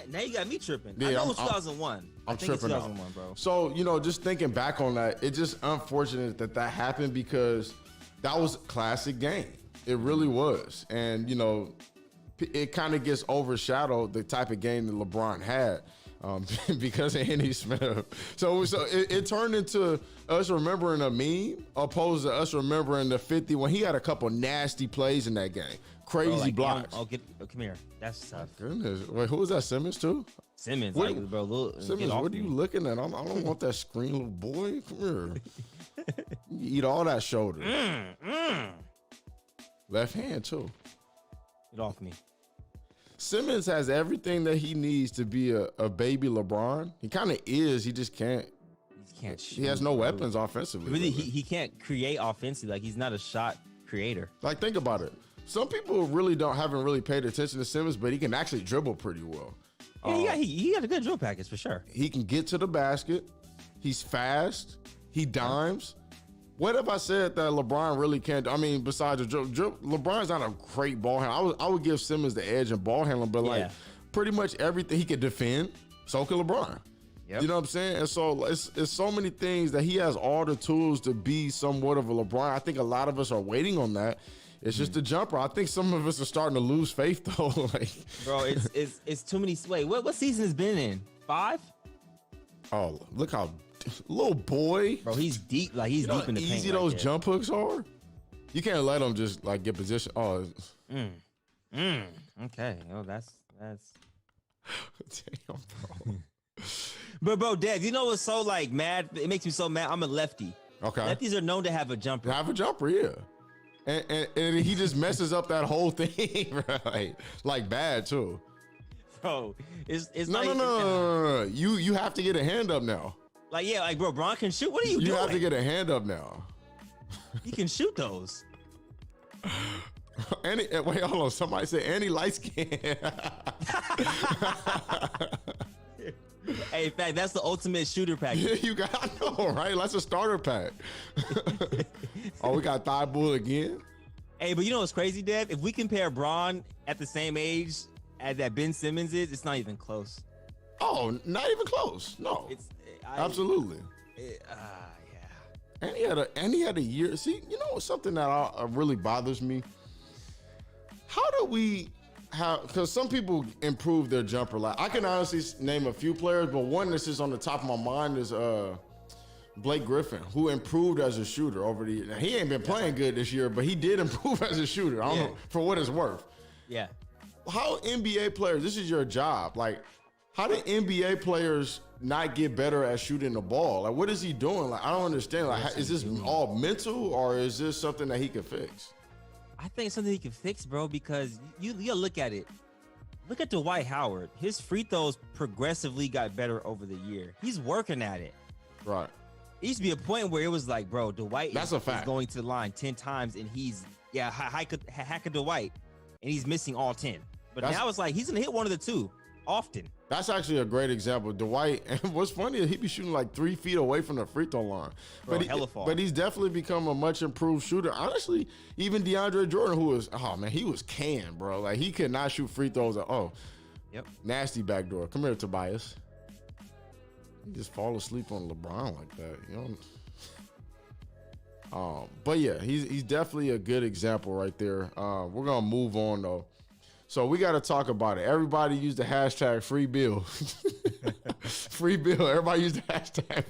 Now you got me tripping. Yeah, I know it was 2001. I'm tripping 2001, out. Bro. So, you know, just thinking back on that, it's just unfortunate that happened because that was a classic game. It really was. And, you know, it kind of gets overshadowed, the type of game that LeBron had because of Henny Smith. So it turned into us remembering a meme opposed to us remembering the 50 when he had a couple nasty plays in that game. Crazy blocks. Come here. That's tough. Goodness. Wait, who was that? Simmons too? Simmons, Simmons, what are you looking at? I don't want that screen, little boy. Come here. You eat all that shoulder. Left hand too. Get off me. Simmons has everything that he needs to be a baby LeBron. He kind of is. He just can't. He can't shoot. He has no weapons offensively. Really, he can't create offensively. Like, he's not a shot creator. Like, think about it. some people really haven't really paid attention to Simmons, but he can actually dribble pretty well. Yeah, he got a good drill package for sure. He can get to the basket. He's fast. He dimes. What if I said that LeBron really can't? I mean, besides the dribble, LeBron's not a great ball handler. I would give Simmons the edge in ball handling, but like pretty much everything he could defend, so can LeBron. Yep. You know what I'm saying? And so it's so many things that he has all the tools to be somewhat of a LeBron. I think a lot of us are waiting on that. It's just a jumper. I think some of us are starting to lose faith though. Like, bro, it's too many. Wait, what season has been in? 5? Oh, look how little boy. Bro, he's deep. Like he's deep in the paint. Easy those jump hooks are. You can't let him just like get position. Oh. Okay. Oh, that's. Damn, bro. But bro, Dad, you know what's so like mad? It makes me so mad. I'm a lefty. Okay. Lefties are known to have a jumper. Have a jumper, yeah. And he just messes up that whole thing, right? Like bad too. Bro, it's no. You have to get a hand up now. Like like bro, Bron can shoot. What are you doing? You have to get a hand up now. He can shoot those. Wait, hold on. Somebody said Andy light skin. Hey, in fact, that's the ultimate shooter package. Yeah, you got, I know, right? That's a starter pack. Oh, we got Thigh Bull again? Hey, but you know what's crazy, Dev? If we compare Bron at the same age as that Ben Simmons is, it's not even close. Oh, not even close. No. Absolutely. Yeah. And he had a year. See, you know something that really bothers me? How do we because some people improve their jumper. Like I can honestly name a few players, but one that's just on the top of my mind is Blake Griffin, who improved as a shooter over the year. Now, he ain't been playing good this year, but he did improve as a shooter. I don't know, for what it's worth. Yeah. How NBA players, this is your job. Like, how do NBA players not get better at shooting the ball? Like, what is he doing? Like, I don't understand. Like, is this all mental or is this something that he could fix? I think it's something he can fix, bro, because you look at it. Look at Dwight Howard. His free throws progressively got better over the year. He's working at it. Right. It used to be a point where it was like, bro, Dwight is going to the line 10 times and he's, hack a Dwight, and he's missing all 10. But now it's like he's going to hit one of the two often. That's actually a great example. Dwight, and what's funny is he be shooting like 3 feet away from the free throw line. Bro, hella far. But he's definitely become a much improved shooter. Honestly, even DeAndre Jordan, who was, he was canned, bro. Like he could not shoot free throws at all. Yep. Nasty backdoor. Come here, Tobias. You just fall asleep on LeBron like that, you know? But yeah, he's definitely a good example right there. We're gonna move on though. So we got to talk about it. Everybody use the hashtag free Bill. Free Bill. Everybody use the hashtag.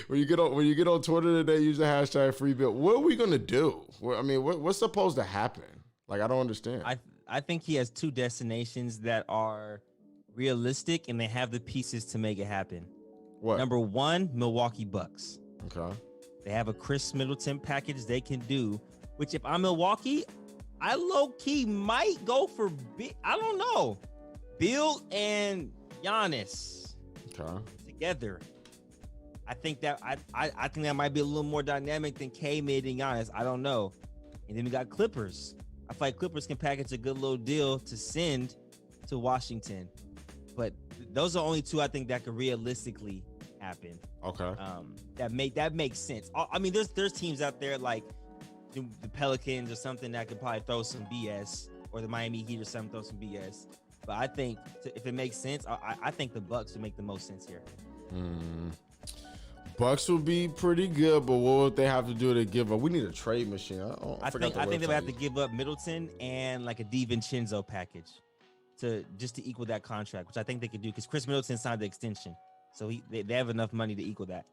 When you get on Twitter today, use the hashtag free Bill. What are we gonna do? I mean, what's supposed to happen? Like, I don't understand. I think he has 2 destinations that are realistic and they have the pieces to make it happen. What? Number 1, Milwaukee Bucks. Okay. They have a Chris Middleton package they can do, which if I'm Milwaukee, I low-key might go for, I don't know, Bill and Giannis together. I think that I think that might be a little more dynamic than K-Mid and Giannis. I don't know. And then we got Clippers. I feel like Clippers can package a good little deal to send to Washington. But those are only 2 I think that could realistically happen. Okay. That makes sense. I mean, there's teams out there like the Pelicans or something that could probably throw some BS, or the Miami Heat or something throw some BS. But I think if it makes sense, I think the Bucks would make the most sense here. Bucks would be pretty good, but what would they have to do to give up? We need a trade machine. I think they would have to give up Middleton and like a DiVincenzo package to equal that contract, which I think they could do because Chris Middleton signed the extension, so they have enough money to equal that.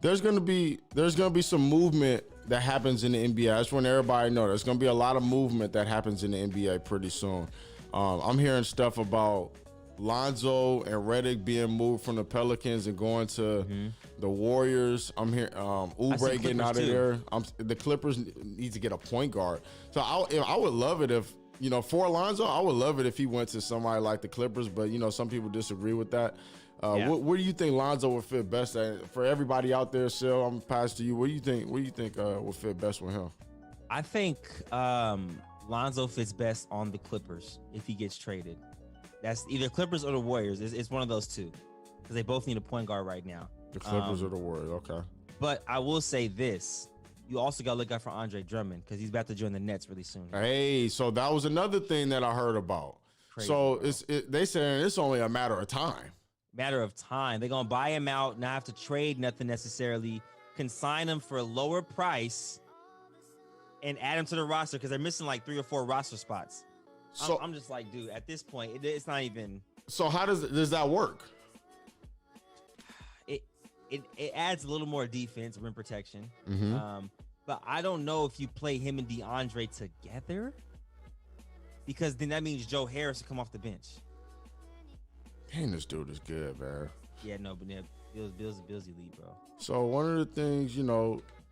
There's gonna be some movement that happens in the NBA. I just want everybody to know there's gonna be a lot of movement that happens in the NBA pretty soon. I'm hearing stuff about Lonzo and Redick being moved from the Pelicans and going to the Warriors. I'm hearing Oubre getting out of there. The Clippers need to get a point guard. So I would love it if, for Lonzo, I would love it if he went to somebody like the Clippers, but some people disagree with that. Where do you think Lonzo would fit best at? For everybody out there, Sil, I'm gonna pass to you. What do you think would fit best with him? I think Lonzo fits best on the Clippers if he gets traded. That's either Clippers or the Warriors. It's one of those two because they both need a point guard right now. The Clippers or the Warriors, okay. But I will say this. You also got to look out for Andre Drummond because he's about to join the Nets really soon. Hey, so that was another thing that I heard about. Crazy, so bro. they saying it's only a matter of time. Matter of time. They're going to buy him out, not have to trade nothing necessarily, consign him for a lower price, and add him to the roster because they're missing like 3 or 4 roster spots. So I'm just like, dude, at this point, it's not even. So how does that work? It adds a little more defense, rim protection. Mm-hmm. But I don't know if you play him and DeAndre together because then that means Joe Harris will come off the bench. Dang, this dude is good, man. Yeah, no, but yeah, Bill's elite, bro. So one of the things,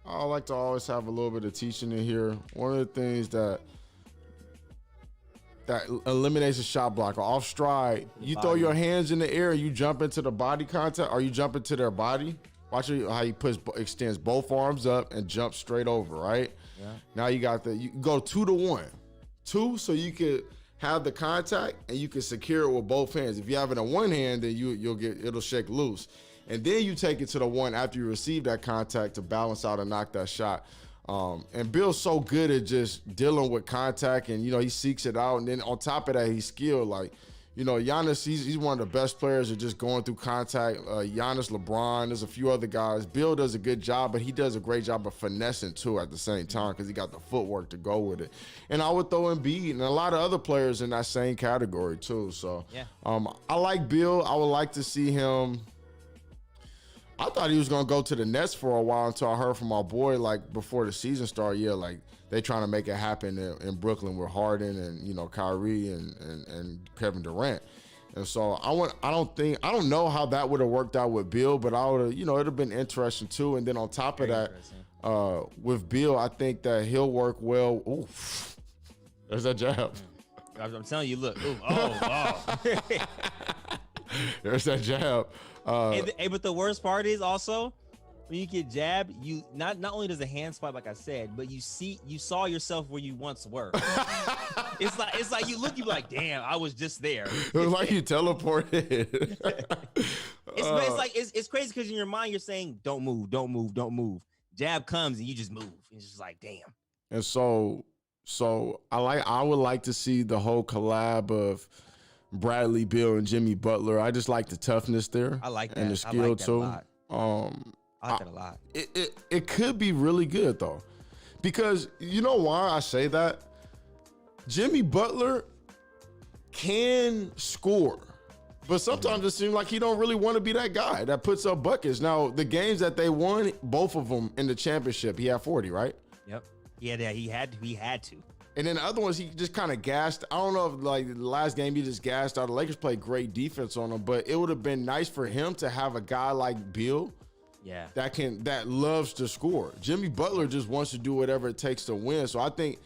I like to always have a little bit of teaching in here. One of the things that eliminates a shot blocker off stride. You throw your hands in the air, you jump into the body contact, or you jump into their body. Watch how he extends both arms up and jumps straight over, right? Yeah. Now you go 2 to 1. 2 so you could have the contact and you can secure it with both hands. If you have it in one hand, then it'll shake loose. And then you take it to the 1 after you receive that contact to balance out and knock that shot. And Bill's so good at just dealing with contact and, he seeks it out. And then on top of that, he's skilled. Like, Giannis, he's one of the best players at just going through contact. Giannis, LeBron, there's a few other guys. Bill does a good job, but he does a great job of finessing too at the same time because he got the footwork to go with it. And I would throw Embiid and a lot of other players in that same category too. So yeah. I like Bill. I would like to see him. I thought he was going to go to the Nets for a while until I heard from my boy, like, before the season started. Yeah, like, they trying to make it happen in Brooklyn with Harden and, Kyrie and Kevin Durant. And so I don't know how that would have worked out with Bill, but I would have, it would have been interesting too. And then on top of that, with Bill, I think that he'll work well. Ooh, there's that jab. I'm telling you, look. Ooh, oh. There's that jab. But the worst part is also when you get jabbed, you not only does the hand spot, like I said, but you saw yourself where you once were. it's like you look, you be like, damn, I was just there. It was like you teleported. It's crazy because in your mind you're saying, don't move, don't move, don't move. Jab comes and you just move. And it's just like, damn. And so I would like to see the whole collab of Bradley Beal and Jimmy Butler. I just like the toughness there. I like that. And the skill too. I like that a lot. It could be really good though. Because you know why I say that? Jimmy Butler can score. But sometimes it seems like he don't really want to be that guy that puts up buckets. Now, the games that they won, both of them in the championship, he had 40, right? Yep. Yeah, he had to. And then the other ones, he just kind of gassed. I don't know if like the last game he just gassed out. The Lakers played great defense on him, but it would have been nice for him to have a guy like Bill, that loves to score. Jimmy Butler just wants to do whatever it takes to win. So I think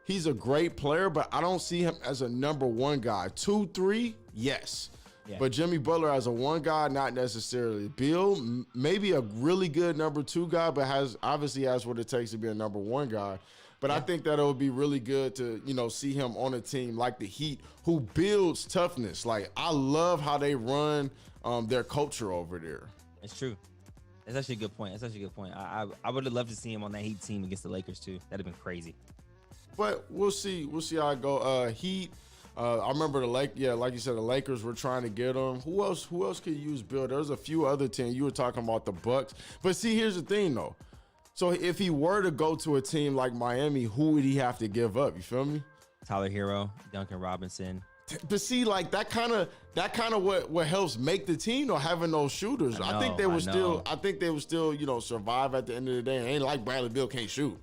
he's a great player, but I don't see him as a number 1 guy. 2, 3, yes. Yeah. But Jimmy Butler as a 1 guy, not necessarily. Bill, maybe a really good number 2 guy, but obviously has what it takes to be a number 1 guy. But I think that it would be really good to, see him on a team like the Heat who builds toughness. Like, I love how they run their culture over there. It's true. That's actually a good point. I would have loved to see him on that Heat team against the Lakers too. That'd have been crazy. But we'll see. We'll see how it go. Heat. I remember like you said, the Lakers were trying to get him. Who else could use Bill? There's a few other teams. You were talking about the Bucks. But see, here's the thing though. So if he were to go to a team like Miami, who would he have to give up? You feel me? Tyler Hero, Duncan Robinson. But see, like that kind of what helps make the team, or having those shooters. I think they would still, survive at the end of the day. It ain't like Bradley Beal can't shoot.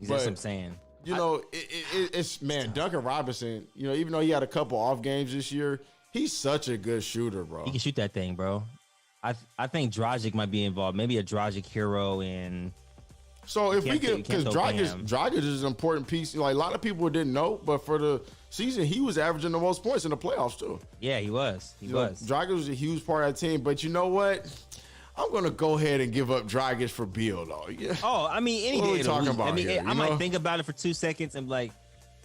That's what I'm saying. It's Duncan Robinson, even though he had a couple off games this year, he's such a good shooter, bro. He can shoot that thing, bro. I think Dragic might be involved. Maybe a Dragic Hero in. So if we get, because Dragic is an important piece. Like a lot of people didn't know, but for the season, he was averaging the most points in the playoffs too. Yeah, he was. He was. Dragic was a huge part of that team. But you know what? I'm gonna go ahead and give up Dragic for Beal, though. Yeah. Oh, I mean, any What are day we of the talking week. about I mean, here, I you might know? think about it for 2 seconds and be like,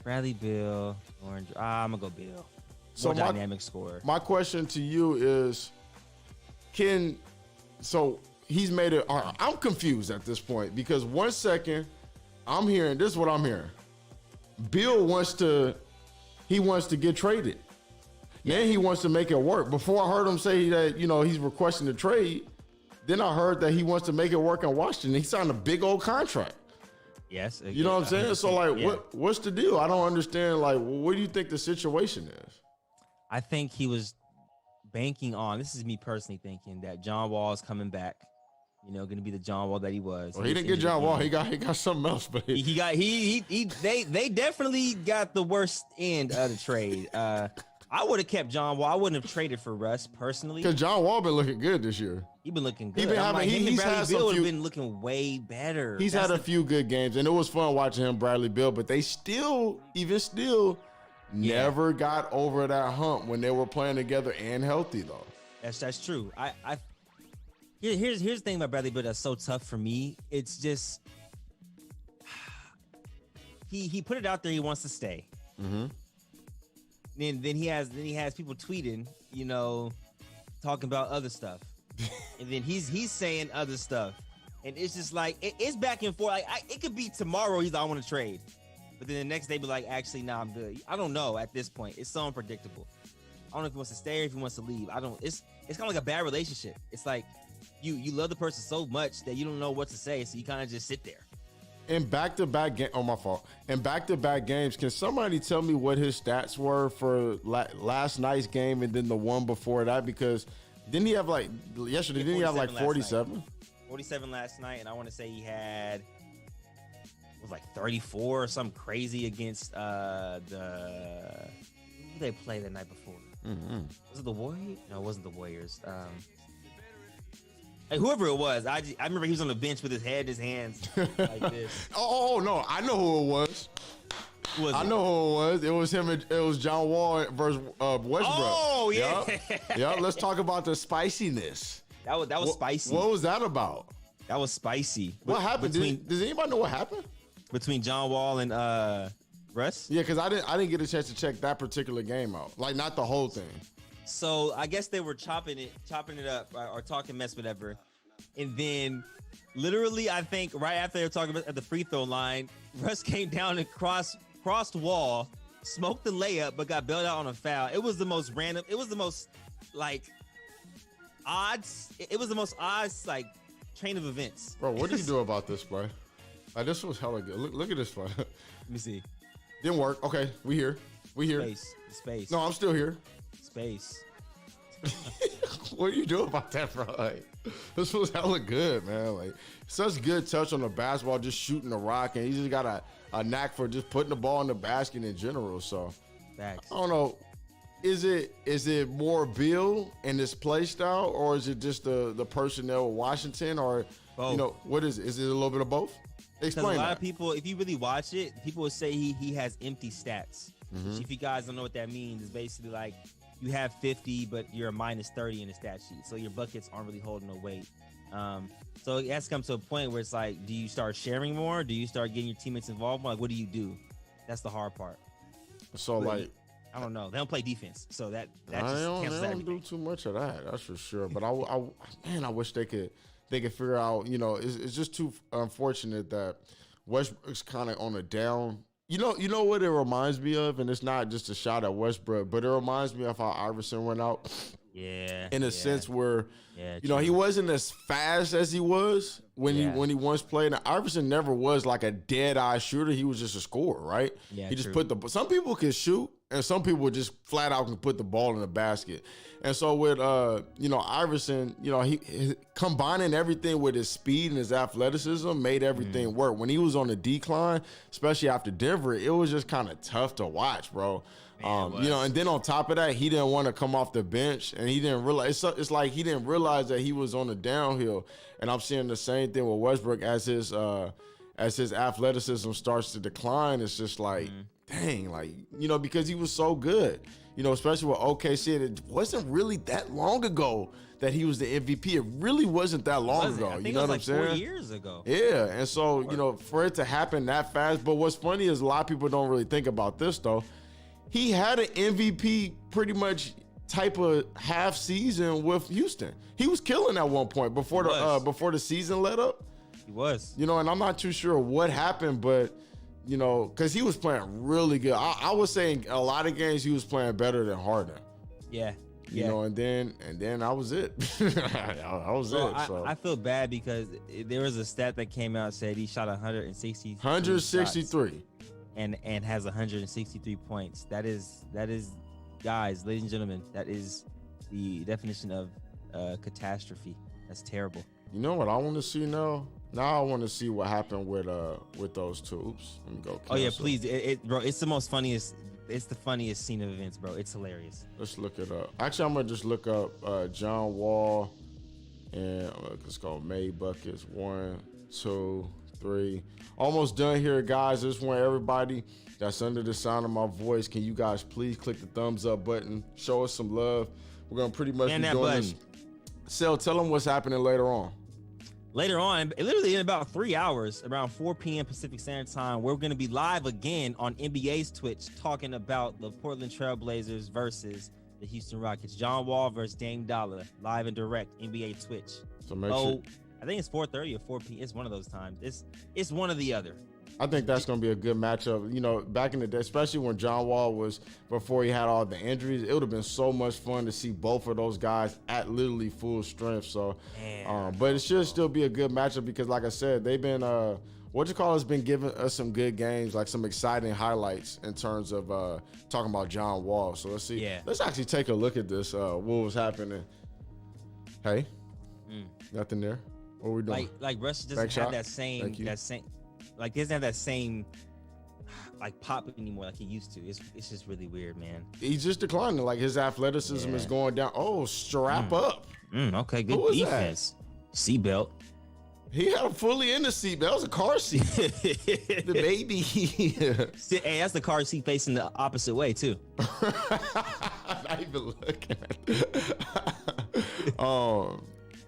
Bradley Beal, Orange. I'm gonna go Beal. So More my- dynamic scorer. My question to you is, so he's made it. I'm confused at this point because 1 second I'm hearing this is what I'm hearing. Bill wants to get traded. Then he wants to make it work. Before I heard him say that, he's requesting a trade, then I heard that he wants to make it work in Washington. He signed a big old contract. Yes. You know what I'm saying? So like, yeah. what's the deal? I don't understand. Like, what do you think the situation is? I think he was banking on, this is me personally thinking, that John Wall is coming back. Going to be the John Wall that he was. Well, he didn't get John Wall. He got something else, but they definitely got the worst end of the trade. I would have kept John Wall. I wouldn't have traded for Russ personally. because John Wall been looking good this year. He been looking good. He been having- him and he's Bradley had Beal some would have few- been looking way better. He's had a few good games, and it was fun watching him, Bradley Beal. But they still, never got over that hump when they were playing together and healthy, though. That's true. Here's the thing about Bradley Beal that's so tough for me. It's just he put it out there. He wants to stay. Mm-hmm. Then he has people tweeting, talking about other stuff, and then he's saying other stuff, and it's just like it's back and forth. Like it could be tomorrow he's like, I want to trade, but then the next day be like, actually, nah, I'm good. I don't know at this point. It's so unpredictable. I don't know if he wants to stay or if he wants to leave. It's kind of like a bad relationship. It's like you love the person so much that you don't know what to say, so you kind of just sit there. In back-to-back game, my fault. In back-to-back games, can somebody tell me what his stats were for last night's game and then the one before that? Because didn't he have yesterday? Didn't he have 47? 47 last night, and I want to say he had 34 or something crazy against who did they play the night before? Mm-hmm. Was it the Warriors? No, it wasn't the Warriors. Whoever it was, I remember he was on the bench with his head in his hands like this. Oh no, I know who it was. Who was I it? know who it was. It was him. It was John Wall versus Westbrook. Oh yeah, Yeah. Let's talk about the spiciness. that was spicy. What was that about? That was spicy. What happened? Does anybody know what happened? between John Wall and Russ? Yeah, because I didn't get a chance to check that particular game out. Like, not the whole thing. So I guess they were chopping it up or talking mess, whatever. And then literally, I think right after they were talking about at the free throw line, Russ came down and crossed Wall, smoked the layup, but got bailed out on a foul. It was the most random. It was the most odds. It was the most odds train of events. Bro, what do you do about this play? Like, this was hella good. Look at this play. Let me see. Didn't work. Okay, we here. Space. No, I'm still here. Space. What do you do about that, bro? Like, this was hella good, man. Like, such good touch on the basketball, just shooting the rock, and he just got a knack for just putting the ball in the basket in general. So, Facts. I don't know. Is it more Bill and his play style, or is it just the personnel of Washington, or Both. what is it? Is it a little bit of both? Because Explain a lot that. of people, if you really watch it, people would say he has empty stats. Mm-hmm. Which if you guys don't know what that means, it's basically like you have 50, but you're a minus 30 in the stat sheet. So your buckets aren't really holding no weight. So it has to come to a point where it's like, do you start sharing more? Do you start getting your teammates involved more? Like, what do you do? That's the hard part. So, like, I don't know. They don't play defense, so that I just don't cancels everything. do too much of that. That's for sure. But I wish they could figure out. You know, it's just too unfortunate that Westbrook's kind of on a down. You know what it reminds me of, and it's not just a shot at Westbrook, but it reminds me of how Iverson went out. Yeah. In a sense where, Yeah, you know, he wasn't as fast as he was when he once played. Now, Iverson never was like a dead eye shooter. He was just a scorer, right? Yeah, he just true. some people can shoot, and some people just flat out can put the ball in the basket. And so with Iverson, he combining everything with his speed and his athleticism made everything work. When he was on the decline, especially after Denver, it was just kind of tough to watch, bro. And then on top of that, he didn't want to come off the bench, and he didn't realize it's like he didn't realize that he was on the downhill. And I'm seeing the same thing with Westbrook as his athleticism starts to decline. It's just like dang, like, because he was so good, especially with OKC. It wasn't really that long ago that he was the MVP. It really wasn't that long ago. I think You know it was what I'm like saying? 4 years ago. Yeah, and so, for it to happen that fast, but what's funny is a lot of people don't really think about this, though. He had an MVP pretty much type of half season with Houston. He was killing at one point before the season let up. He was. And I'm not too sure what happened, but, because he was playing really good. I was saying a lot of games he was playing better than Harden. Yeah. And then I was it. I was Bro, it. So I feel bad because there was a stat that came out said he shot 163 and has 163 points. That is, guys, ladies and gentlemen, that is the definition of catastrophe. That's terrible. You know what I want to see now? Now I want to see what happened with those two. Oops, let me go. Oh yeah, please, bro. It's the most funniest. It's the funniest scene of events, bro. It's hilarious. Let's look it up. Actually, I'm gonna just look up John Wall and let's go May buckets. 1, 2, 3. Almost done here, guys. This one, everybody that's under the sound of my voice, can you guys please click the thumbs up button? Show us some love. We're gonna pretty much be doing this. Sel, tell them what's happening later on. Later on, literally in about 3 hours, around 4 p.m. Pacific Standard Time, we're going to be live again on NBA's Twitch talking about the Portland Trailblazers versus the Houston Rockets. John Wall versus Dame Dollar, live and direct, NBA Twitch. So make sure. I think it's 4:30 or 4 p.m. It's one of those times. It's one or the other. I think that's going to be a good matchup. Back in the day, especially when John Wall was, before he had all the injuries, it would have been so much fun to see both of those guys at literally full strength. So, but it should still be a good matchup because, like I said, they've been, has been giving us some good games, like some exciting highlights in terms of talking about John Wall. So let's see. Yeah. Let's actually take a look at this, what was happening. Hey, nothing there. What are we doing? Like Russ doesn't have that same, like doesn't have that same like pop anymore like he used to. It's just really weird, man. He's just declining. Like his athleticism is going down. Oh, strap up. Okay, good defense. Seatbelt. He had him fully in the seat. That was a car seat. The baby. Hey, that's the car seat facing the opposite way too. Not even looking at it.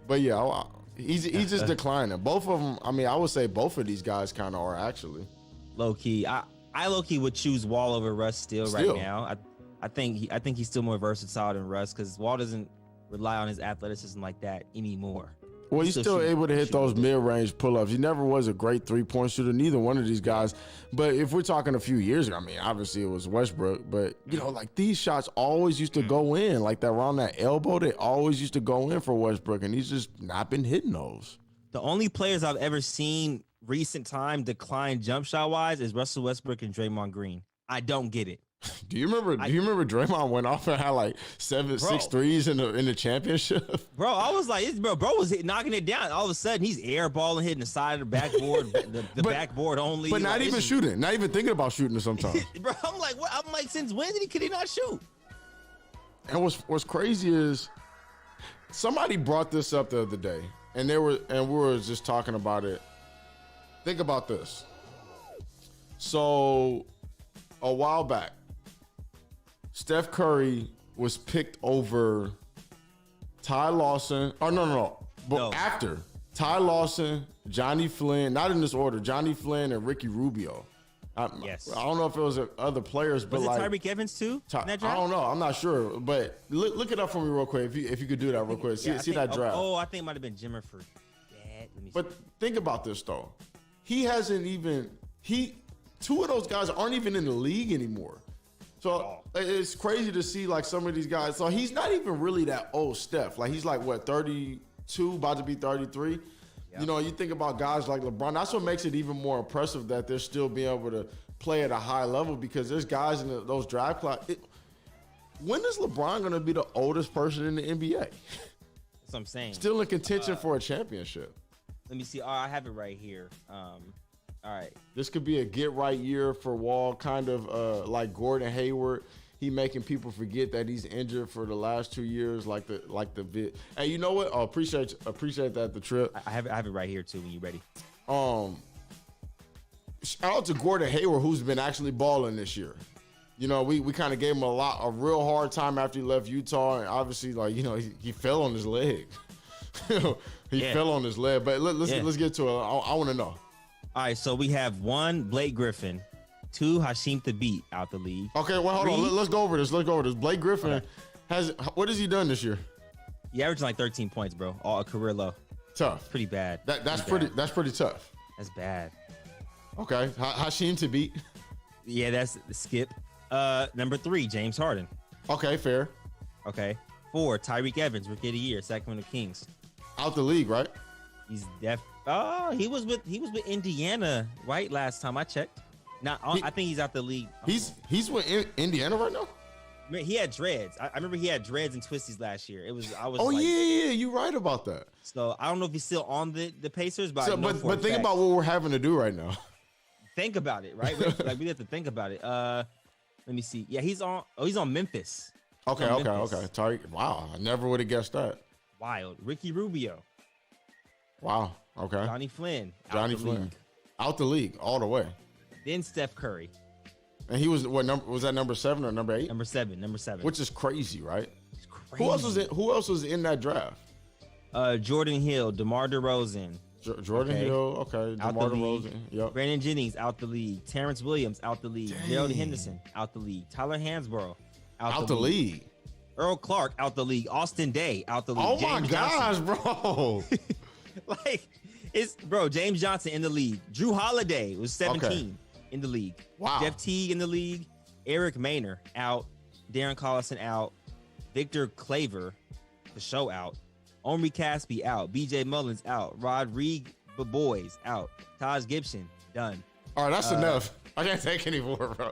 But yeah, he's just declining. Both of them. I mean, I would say both of these guys kind of are actually. Low key, I low key would choose Wall over Russ still right now. I think he's still more versatile than Russ because Wall doesn't rely on his athleticism like that anymore. Well, he's still able to hit those mid-range pull-ups. He never was a great three-point shooter, neither one of these guys. But if we're talking a few years ago, I mean, obviously it was Westbrook. But, like these shots always used to go in. Like that around that elbow, they always used to go in for Westbrook. And he's just not been hitting those. The only players I've ever seen recent time decline jump shot-wise is Russell Westbrook and Draymond Green. I don't get it. Do you remember Draymond went off and had like 6 threes in the championship? Bro, I was like, bro was knocking it down. All of a sudden, he's airballing, hitting the side of the backboard, the backboard only. But not even shooting, not even thinking about shooting sometimes. Bro, I'm like, what? I'm like, since when could he not shoot? And what's crazy is somebody brought this up the other day, and we were just talking about it. Think about this. So a while back, Steph Curry was picked over Ty Lawson. Oh, no. But after Ty Lawson, Johnny Flynn, not in this order, Johnny Flynn and Ricky Rubio. Yes. I don't know if it was other players, but was like. Was it Tyreek Evans too? I don't know. I'm not sure. But look it up for me real quick. If you could do that real quick. See that draft. Oh, I think it might have been Jimmer for that. Let me see. But think about this, though. He hasn't even. Two of those guys aren't even in the league anymore. So it's crazy to see like some of these guys. So he's not even really that old Steph. Like he's like what, 32, about to be 33. Yeah. You think about guys like LeBron. That's what makes it even more impressive that they're still being able to play at a high level because there's guys in those draft class. When is LeBron going to be the oldest person in the NBA? That's what I'm saying. Still in contention for a championship. Let me see. Oh, I have it right here. All right. This could be a get right year for Wall, kind of like Gordon Hayward. He making people forget that he's injured for the last 2 years, like the vid. Hey, you know what? Oh, appreciate that the trip. I have it right here too when you're ready. shout out to Gordon Hayward, who's been actually balling this year. You know, we kind of gave him a real hard time after he left Utah, and obviously, like, you know, he fell on his leg. He fell on his leg, but let's get to it. I want to know. All right, so we have 1, Blake Griffin, 2, Hasheem Thabeet out the league. Okay, well, hold on. Let's go over this. Blake Griffin what has he done this year? He averaged like 13 points, bro. All a career low. Tough. Pretty bad. That's pretty tough. That's bad. Okay, Hasheem Thabeet. Yeah, that's skip. Number 3, James Harden. Okay, fair. Okay. 4, Tyreek Evans, Rookie of the Year, Sacramento Kings. Out the league, right? He's Oh, he was with Indiana, right? Last time I checked. I think he's out the league. He's with Indiana right now. He had dreads. I remember he had dreads and twisties last year. Yeah, you're right about that. So I don't know if he's still on the Pacers, but but think about what we're having to do right now. Think about it, right? We have to think about it. Let me see. Yeah, he's on Memphis. Okay. Tariq. Wow, I never would have guessed that. Wild. Ricky Rubio. Wow. Okay. Johnny Flynn. Out the league all the way. Then Steph Curry. And he was what number? Was that number 7 or number 8? Number 7. Which is crazy, right? It's crazy. Who else was in that draft? Jordan Hill, DeMar DeRozan. Jordan Hill, okay. DeMar DeRozan, yep. Brandon Jennings out the league. Terrence Williams out the league. Gerald Henderson out the league. Tyler Hansborough out the league. Earl Clark out the league. Austin Day out the league. Oh my gosh, bro! James Johnson in the league. Drew Holiday was 17 in the league. Wow. Jeff Teague in the league. Eric Maynor out. Darren Collison out. Victor Claver, the show out. Omri Caspi out. BJ Mullins out. Rodrigue Bobois out. Taj Gibson done. All right, that's enough. I can't take any more, bro.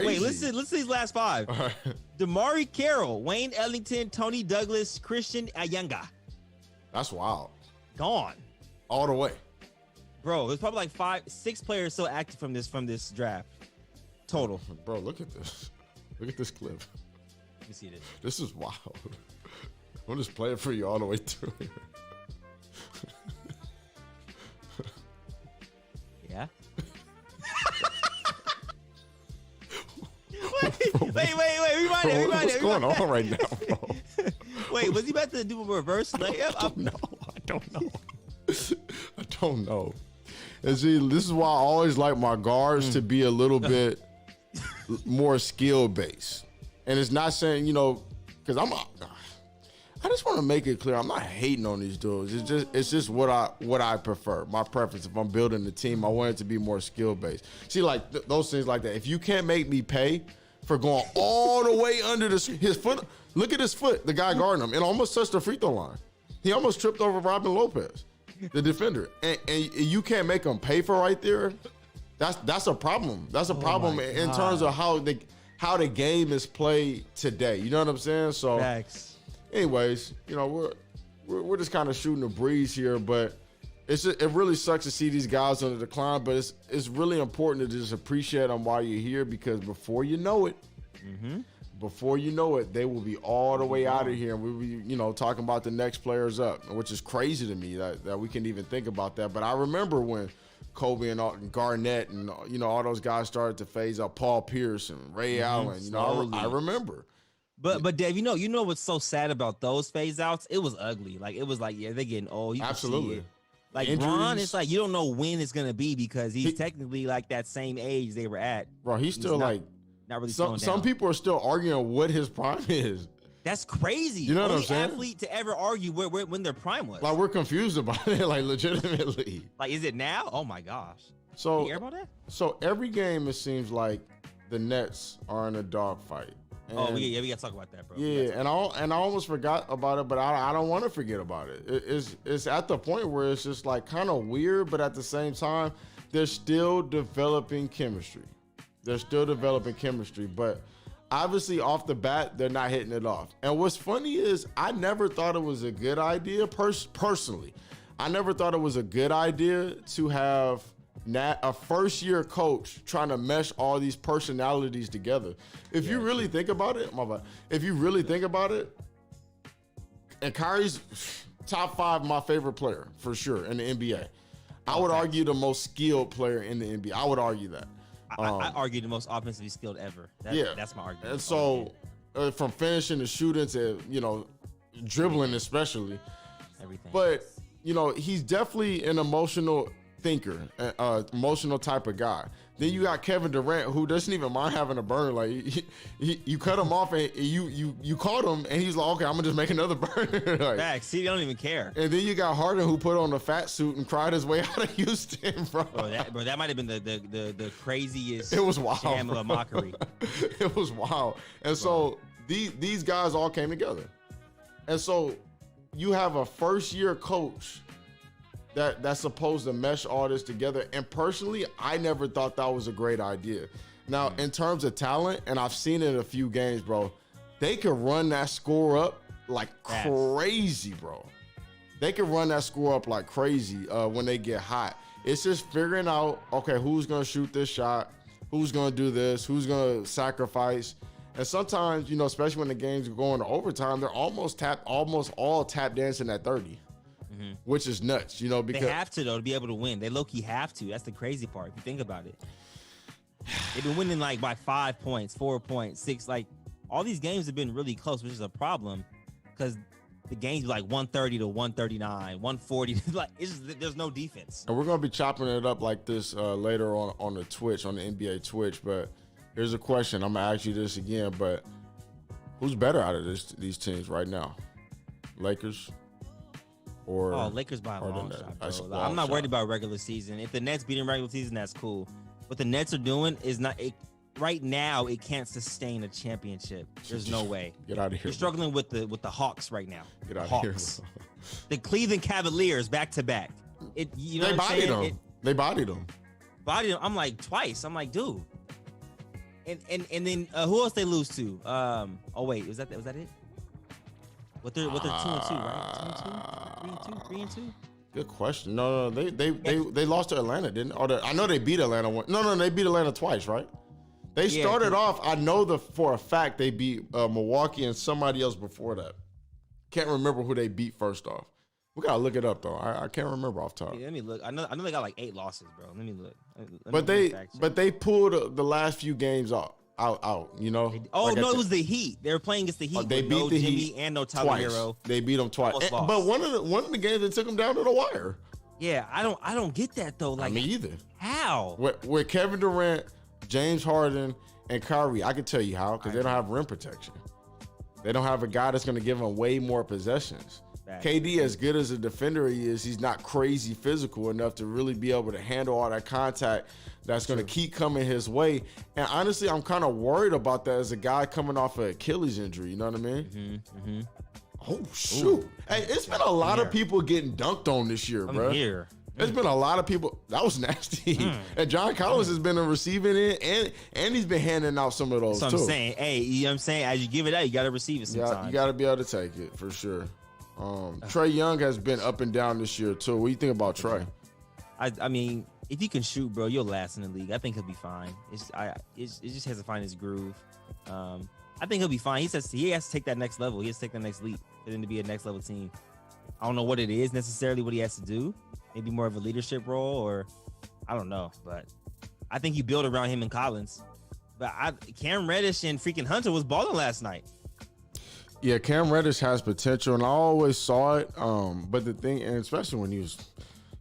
Wait, listen to these last 5. Right. Damari Carroll, Wayne Ellington, Tony Douglas, Christian Ayanga. That's wild. Gone. All the way. Bro, there's probably like 5-6 players still active from this draft. Total. Bro, look at this. Look at this clip. Let me see this. This is wild. I'll just play it for you all the way through here. Yeah. Wait. Rewind it. What's going on right now, bro? Wait, was he about to do a reverse layup? I don't know. And see, this is why I always like my guards to be a little bit more skill based. And it's not saying, because I just want to make it clear, I'm not hating on these dudes. It's just what I prefer. My preference. If I'm building the team, I want it to be more skill based. See, like those things like that. If you can't make me pay for going all the way under his foot, look at his foot. The guy guarding him, and almost touched the free throw line. He almost tripped over Robin Lopez, the defender, and you can't make him pay for right there. That's a problem. That's a problem in terms of how the game is played today. You know what I'm saying? So. Facts. Anyways, we're just kind of shooting a breeze here, but it really sucks to see these guys on the decline. But it's really important to just appreciate them while you're here, because before you know it, they will be all the way out of here, and we'll be talking about the next players up, which is crazy to me that we can even think about that. But I remember when Kobe and Garnett and all those guys started to phase out. Paul Pierce and Ray Allen. I remember. But Dave, you know what's so sad about those phase outs? It was ugly. Like it was like, yeah, they're getting old. You Absolutely. Can see it. Like injuries. Bron, it's like you don't know when it's gonna be, because he's technically like that same age they were at. Bro, he's still not really. Some people are still arguing what his prime is. That's crazy. You know what I'm saying? Athlete to ever argue when their prime was. Like we're confused about it. Like legitimately. Like, is it now? Oh my gosh. So you hear about that? So every game it seems like the Nets are in a dogfight. We gotta talk about that, bro. Yeah, and I almost forgot about it, but I don't want to forget about it. It's at the point where it's just like kind of weird, but at the same time, they're still developing chemistry. But obviously off the bat, they're not hitting it off. And what's funny is I never thought it was a good idea personally. I never thought it was a good idea to have a first-year coach trying to mesh all these personalities together. If you really think about it, and Kyrie's top 5 my favorite player for sure in the NBA. I would argue the most skilled player in the NBA. I would argue that. I argue the most offensively skilled ever. That's my argument. And so, from finishing to shooting to dribbling especially, everything. But he's definitely an emotional thinker, emotional type of guy. Then you got Kevin Durant, who doesn't even mind having a burner. Like you cut him off and you caught him, and he's like, okay, I'm gonna just make another burner. Like, facts. See, they don't even care. And then you got Harden, who put on a fat suit and cried his way out of Houston, bro. That might have been the craziest. It was wild. Sham of a mockery. It was wild. And so these guys all came together, and so you have a first-year coach that's supposed to mesh all this together. And personally, I never thought that was a great idea. Now, in terms of talent, and I've seen it in a few games, bro, they could run that score up like crazy, bro. They could run that score up like crazy when they get hot. It's just figuring out, okay, who's going to shoot this shot? Who's going to do this? Who's going to sacrifice? And sometimes, especially when the games go into overtime, they're almost all tap dancing at 30. Which is nuts, because they have to, though, to be able to win. They low-key have to. That's the crazy part, if you think about it. They've been winning like by 5 points, 4 points, 6. Like, all these games have been really close, which is a problem because the games like 130 to 139, 140. Like, there's no defense. And we're going to be chopping it up like this later on the Twitch, on the NBA Twitch. But here's a question. I'm going to ask you this again, but who's better out of these teams right now? Lakers? Lakers by a long shot, bro. I'm not worried about regular season. If the Nets beat in regular season, that's cool. What the Nets are doing is not right now. It can't sustain a championship. There's no way. Get out of here. You're struggling with the Hawks right now. Get out of here. The Cleveland Cavaliers back to back. They bodied them. They bodied them. I'm like twice. I'm like, dude. And then who else they lose to? Oh wait, was that it? What they're 2-2, right? 3-2. Good question. No, they lost to Atlanta, didn't? I know they beat Atlanta one. No, they beat Atlanta twice, right? They started off. I know for a fact they beat Milwaukee and somebody else before that. Can't remember who they beat first off. We gotta look it up though. I can't remember off top. Yeah, let me look. I know they got like 8 losses, bro. Let me look. But they pulled the last few games out. It was the Heat. They were playing against the Heat. They beat the Jimmy Heat and no Tyler Hero. They beat them twice. But one of the games they took them down to the wire. Yeah, I don't get that though. Like, me either. How? With Kevin Durant, James Harden, and Kyrie, I can tell you how, because they don't have rim protection. They don't have a guy that's going to give them way more possessions. KD, as good as a defender he is, he's not crazy physical enough to really be able to handle all that contact that's going to keep coming his way. And honestly, I'm kind of worried about that as a guy coming off an Achilles injury. You know what I mean? Oh, shoot. Ooh. Hey, it's been a lot of people getting dunked on this year, bro. There's been a lot of people. That was nasty. And John Collins has been a receiving end, and he's been handing out some of those, too. I'm saying. Hey, you know what I'm saying? As you give it out, you got to receive it sometimes. Yeah, you got to be able to take it, for sure. Trae Young has been up and down this year, too. What do you think about Trae? I mean, if you can shoot, bro, you'll last in the league. I think he'll be fine. It just has to find his groove. I think he'll be fine. He has to take that next level. He has to take that next leap for them to be a next level team. I don't know what it is necessarily, what he has to do. Maybe more of a leadership role, or I don't know. But I think you build around him and Collins. But Cam Reddish and freaking Hunter was balling last night. Yeah, Cam Reddish has potential, and I always saw it. But the thing, and especially when he was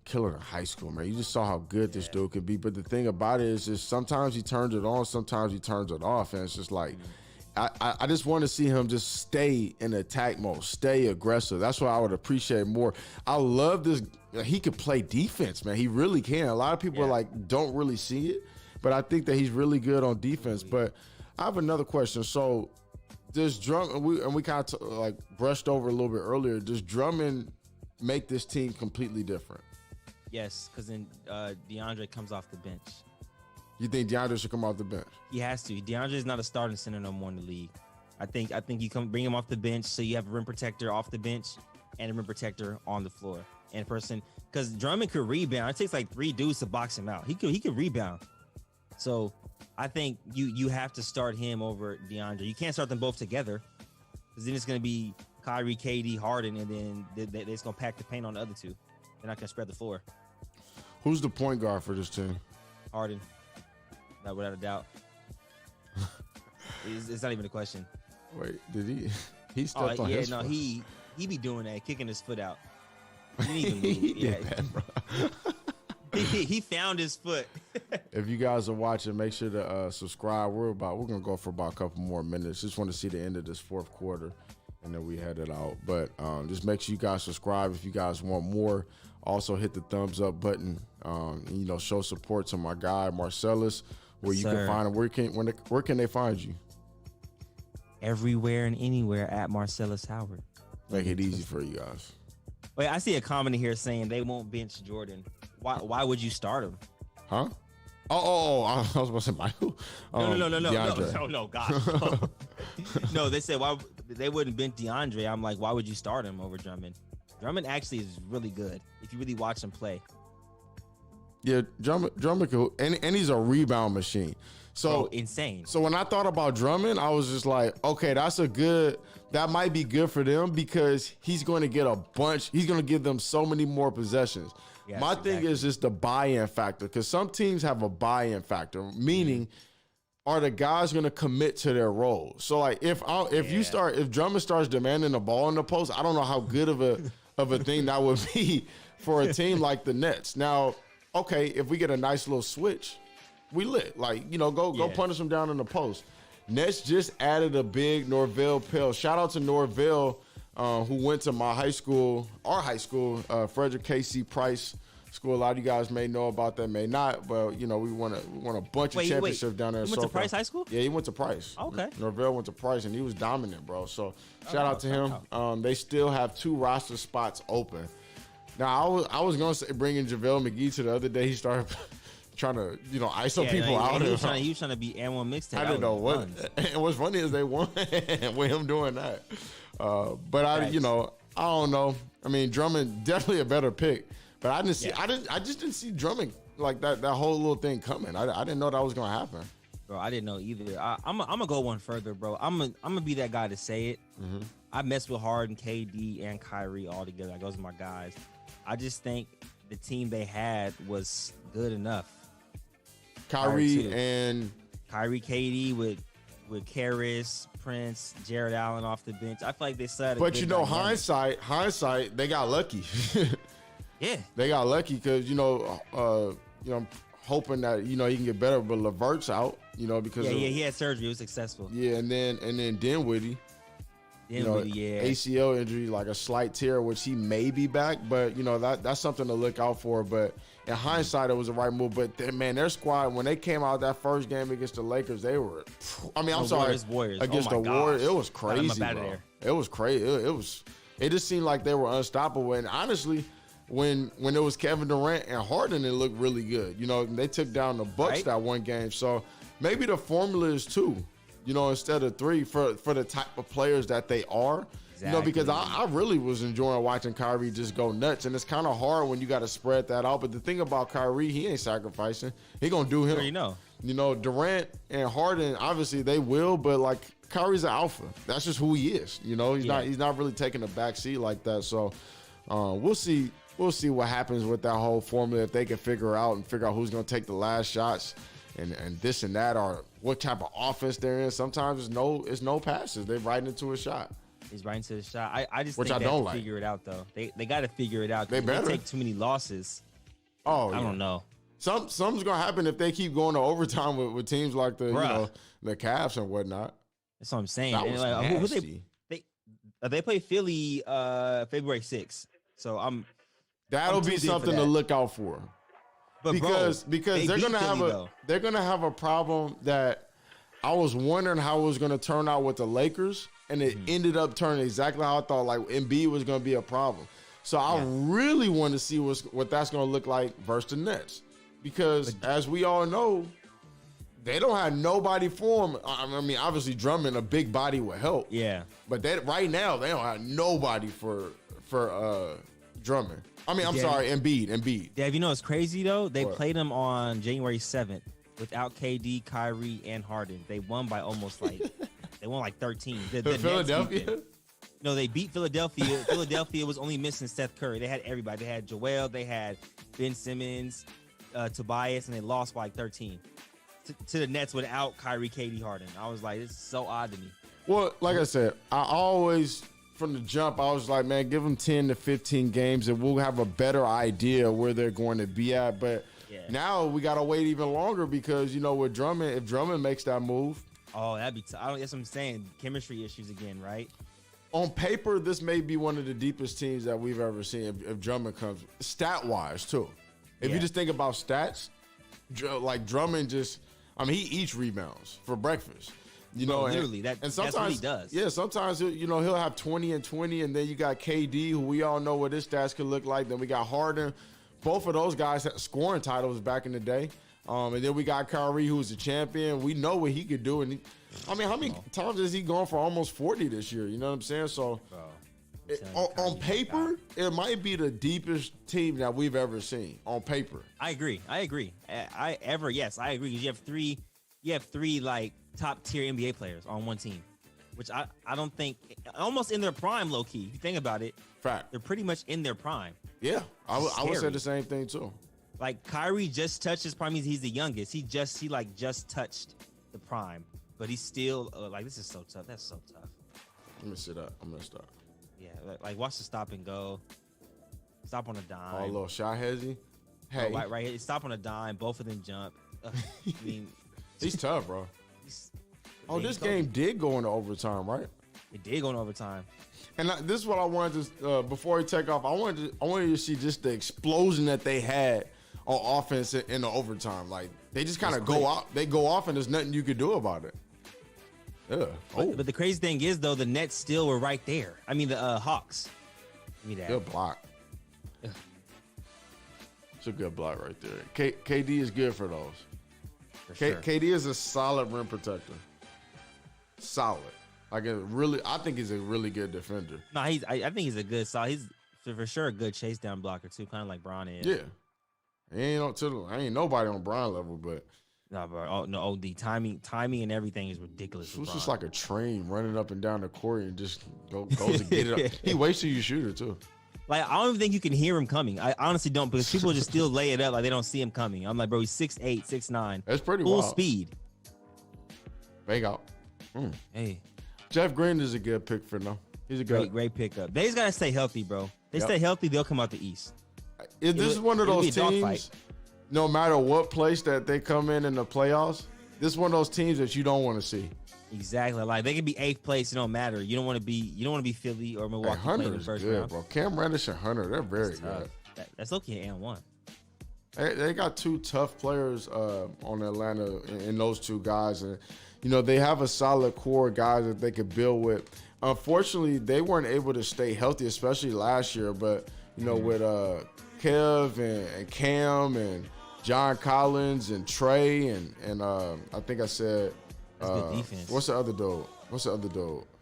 killing in high school, man, you just saw how good this dude could be. But the thing about it is just sometimes he turns it on, sometimes he turns it off, and it's just like, I just want to see him just stay in attack mode, stay aggressive. That's what I would appreciate more. I love this. He could play defense, man. He really can. A lot of people are like, don't really see it, but I think that he's really good on defense. But I have another question. So does Drummond, we kind of like brushed over a little bit earlier, does Drummond make this team completely different? Yes, because then DeAndre comes off the bench. You think DeAndre should come off the bench? He has to. DeAndre is not a starting center no more in the league. I think you bring him off the bench, so you have a rim protector off the bench and a rim protector on the floor. And person, because Drummond could rebound. It takes like 3 dudes to box him out. He could rebound. So I think you have to start him over DeAndre. You can't start them both together, because then it's going to be Kyrie, KD, Harden, and then they're just going to pack the paint on the other two. They're not going to spread the floor. Who's the point guard for this team? Harden, not without a doubt. It's not even a question. Wait, did he? He stepped on his foot. he be doing that, kicking his foot out. He didn't even move. He did that, bro. He found his foot. If you guys are watching, make sure to subscribe. We're gonna go for about a couple more minutes. Just want to see the end of this fourth quarter, and then we head it out. But just make sure you guys subscribe if you guys want more. Also hit the thumbs up button. And, show support to my guy Marcellus, where you can find him. Where can they find you? Everywhere and anywhere at Marcellus Howard. Make it easy for you guys. Wait, I see a comment in here saying they won't bench Jordan. Why would you start him? Huh? Oh, I was about to say Michael. No, God. No, they said why they wouldn't bench DeAndre. I'm like, why would you start him over Drummond? Drummond actually is really good if you really watch him play. Yeah, Drummond could, and he's a rebound machine. So insane. So when I thought about Drummond, I was just like, okay, that might be good for them because he's going to get a bunch. He's going to give them so many more possessions. Yes, My thing is just the buy-in factor, because some teams have a buy-in factor, meaning are the guys going to commit to their role? So like if Drummond starts demanding the ball in the post, I don't know how good of a thing that would be for a team like the Nets. Now, okay, if we get a nice little switch, we lit. Like, go punish them down in the post. Nets just added a big Norvell Pell. Shout out to Norvell, who went to our high school, Frederick K.C. Price School. A lot of you guys may know about that, may not. But we won a bunch of championships down there. He went to Price High School? Yeah, he went to Price. Okay. Norvell went to Price, and he was dominant, bro. So shout out to him. They still have 2 roster spots open. Now I was gonna say bringing JaVale McGee to the other day. He started trying to ISO people out. He was trying to be N1 mixtape. I didn't know what. And what's funny is they won with him doing that. But I don't know. I mean, Drummond definitely a better pick. But I didn't see. I just didn't see Drummond like that whole little thing coming. I didn't know that was gonna happen. Bro, I didn't know either. I'm gonna go one further, bro. I'm gonna be that guy to say it. Mm-hmm. I mess with Harden, KD, and Kyrie all together. Those are my guys. I just think the team they had was good enough. Kyrie, KD with Karras, Prince, Jared Allen off the bench. I feel like they said. But hindsight, they got lucky. Yeah, they got lucky because I'm hoping that he can get better, but LeVert's out. Because he had surgery. It was successful. Yeah, and then Dinwiddie. ACL injury, like a slight tear, which he may be back, but that's something to look out for. But in hindsight, it was the right move. But their squad, when they came out that first game against the Lakers, they were. Warriors. Against the Warriors, it was crazy, bro. It was crazy. It just seemed like they were unstoppable. And honestly, when it was Kevin Durant and Harden, it looked really good. They took down the Bucks that one game. So maybe the formula is 2. Instead of 3 for the type of players that they are. Exactly. Because I really was enjoying watching Kyrie just go nuts. And it's kind of hard when you got to spread that out. But the thing about Kyrie, he ain't sacrificing. He going to do him. Durant and Harden, obviously they will, but like Kyrie's an alpha. That's just who he is. He's not really taking a back seat like that. So we'll see. We'll see what happens with that whole formula if they can figure out who's going to take the last shots and this and that, or what type of offense they're in. Sometimes it's no passes. They're right into a shot. He's right into the shot. I just think they have to figure it out, though. They got to figure it out. They better. They take too many losses. Oh, I don't know. Something's gonna happen if they keep going to overtime with teams like the Cavs and whatnot. That's what I'm saying. That was nasty. They play Philly February 6th. So that'll be something to look out for. But because they're gonna have a problem that I was wondering how it was gonna turn out with the Lakers, and it ended up turning exactly how I thought. Like Embiid was gonna be a problem. So I really want to see what that's gonna look like versus the Nets, because as we all know, they don't have nobody for them. I mean, obviously Drummond, a big body would help. Yeah, but right now they don't have nobody for Drummond. I mean, Embiid. Dave, it's crazy though? They played them on January 7th without KD, Kyrie, and Harden. They won by almost they won like 13. The Philadelphia? they beat Philadelphia. Philadelphia was only missing Seth Curry. They had everybody. They had Joel. They had Ben Simmons, Tobias, and they lost by like 13 to the Nets without Kyrie, KD, Harden. I was like, this is so odd to me. Well, like I said, I always, from the jump, I was like, man, give them 10 to 15 games and we'll have a better idea where they're going to be at. But now we got to wait even longer because, with Drummond, if Drummond makes that move. Oh, that'd be that's what I'm saying. Chemistry issues again, right? On paper, this may be one of the deepest teams that we've ever seen if Drummond comes, stat-wise, too. If you just think about stats, like Drummond he eats rebounds for breakfast. Literally, that's what he does. Yeah, sometimes he'll have 20 and 20, and then you got KD, who we all know what his stats could look like. Then we got Harden. Both of those guys had scoring titles back in the day. And then we got Kyrie, who was a champion. We know what he could do. And how many times has he gone for almost 40 this year? You know what I'm saying? So on paper, it might be the deepest team that we've ever seen on paper. I agree. Yes, I agree. You have three like top tier NBA players on one team, which I don't think almost in their prime, low key. If you think about it, fact, they're pretty much in their prime. Yeah, I would say the same thing too. Like Kyrie just touched his prime. He's the youngest. He just touched the prime, but he's still this is so tough. That's so tough. Let me sit up. I'm gonna start. Yeah, like watch the stop and go. Stop on a dime. Oh, a little shot hezzy. Hey, right here. Stop on a dime. Both of them jump. I mean, he's tough, bro. This game did go into overtime, right? It did go into overtime. And this is what I wanted to before we take off. I wanted you to see just the explosion that they had on offense in the overtime. Like they just kind of go out. They go off, and there's nothing you could do about it. Yeah. But the crazy thing is, though, the Nets still were right there. I mean, the Hawks. Give me that. Good block. It's a good block right there. KD is good for those. For sure. KD is a solid rim protector. Solid. I think he's a really good defender. No, I think he's a good solid. He's for sure a good chase down blocker too, kind of like Bron is. Yeah. Ain't nobody on Bron level, but no, bro. No, OD timing and everything is ridiculous. It's just like a train running up and down the court and just goes and get it up. He waits till you shoot it too. Like I don't even think you can hear him coming. I honestly don't, because people just still lay it up like they don't see him coming. I'm like, bro, he's 6'8", 6'9". That's pretty full wild. speed. Fake out. Hey, Jeff Green is a good pick for them. He's a great pickup. They just gotta stay healthy, bro. They stay healthy, they'll come out the East. This is one of those teams. No matter what place that they come in the playoffs, this is one of those teams that you don't want to see. Exactly. Like they can be 8th place, it don't matter. You don't want to be Philly or Milwaukee playing in the first round. Bro. Cam Reddish and Hunter, they're very good. That's okay and one. They got two tough players on Atlanta in those two guys, and they have a solid core of guys that they could build with. Unfortunately, they weren't able to stay healthy, especially last year. But with Kev and Cam and John Collins and Trey and I think I said good defense. What's the other dude?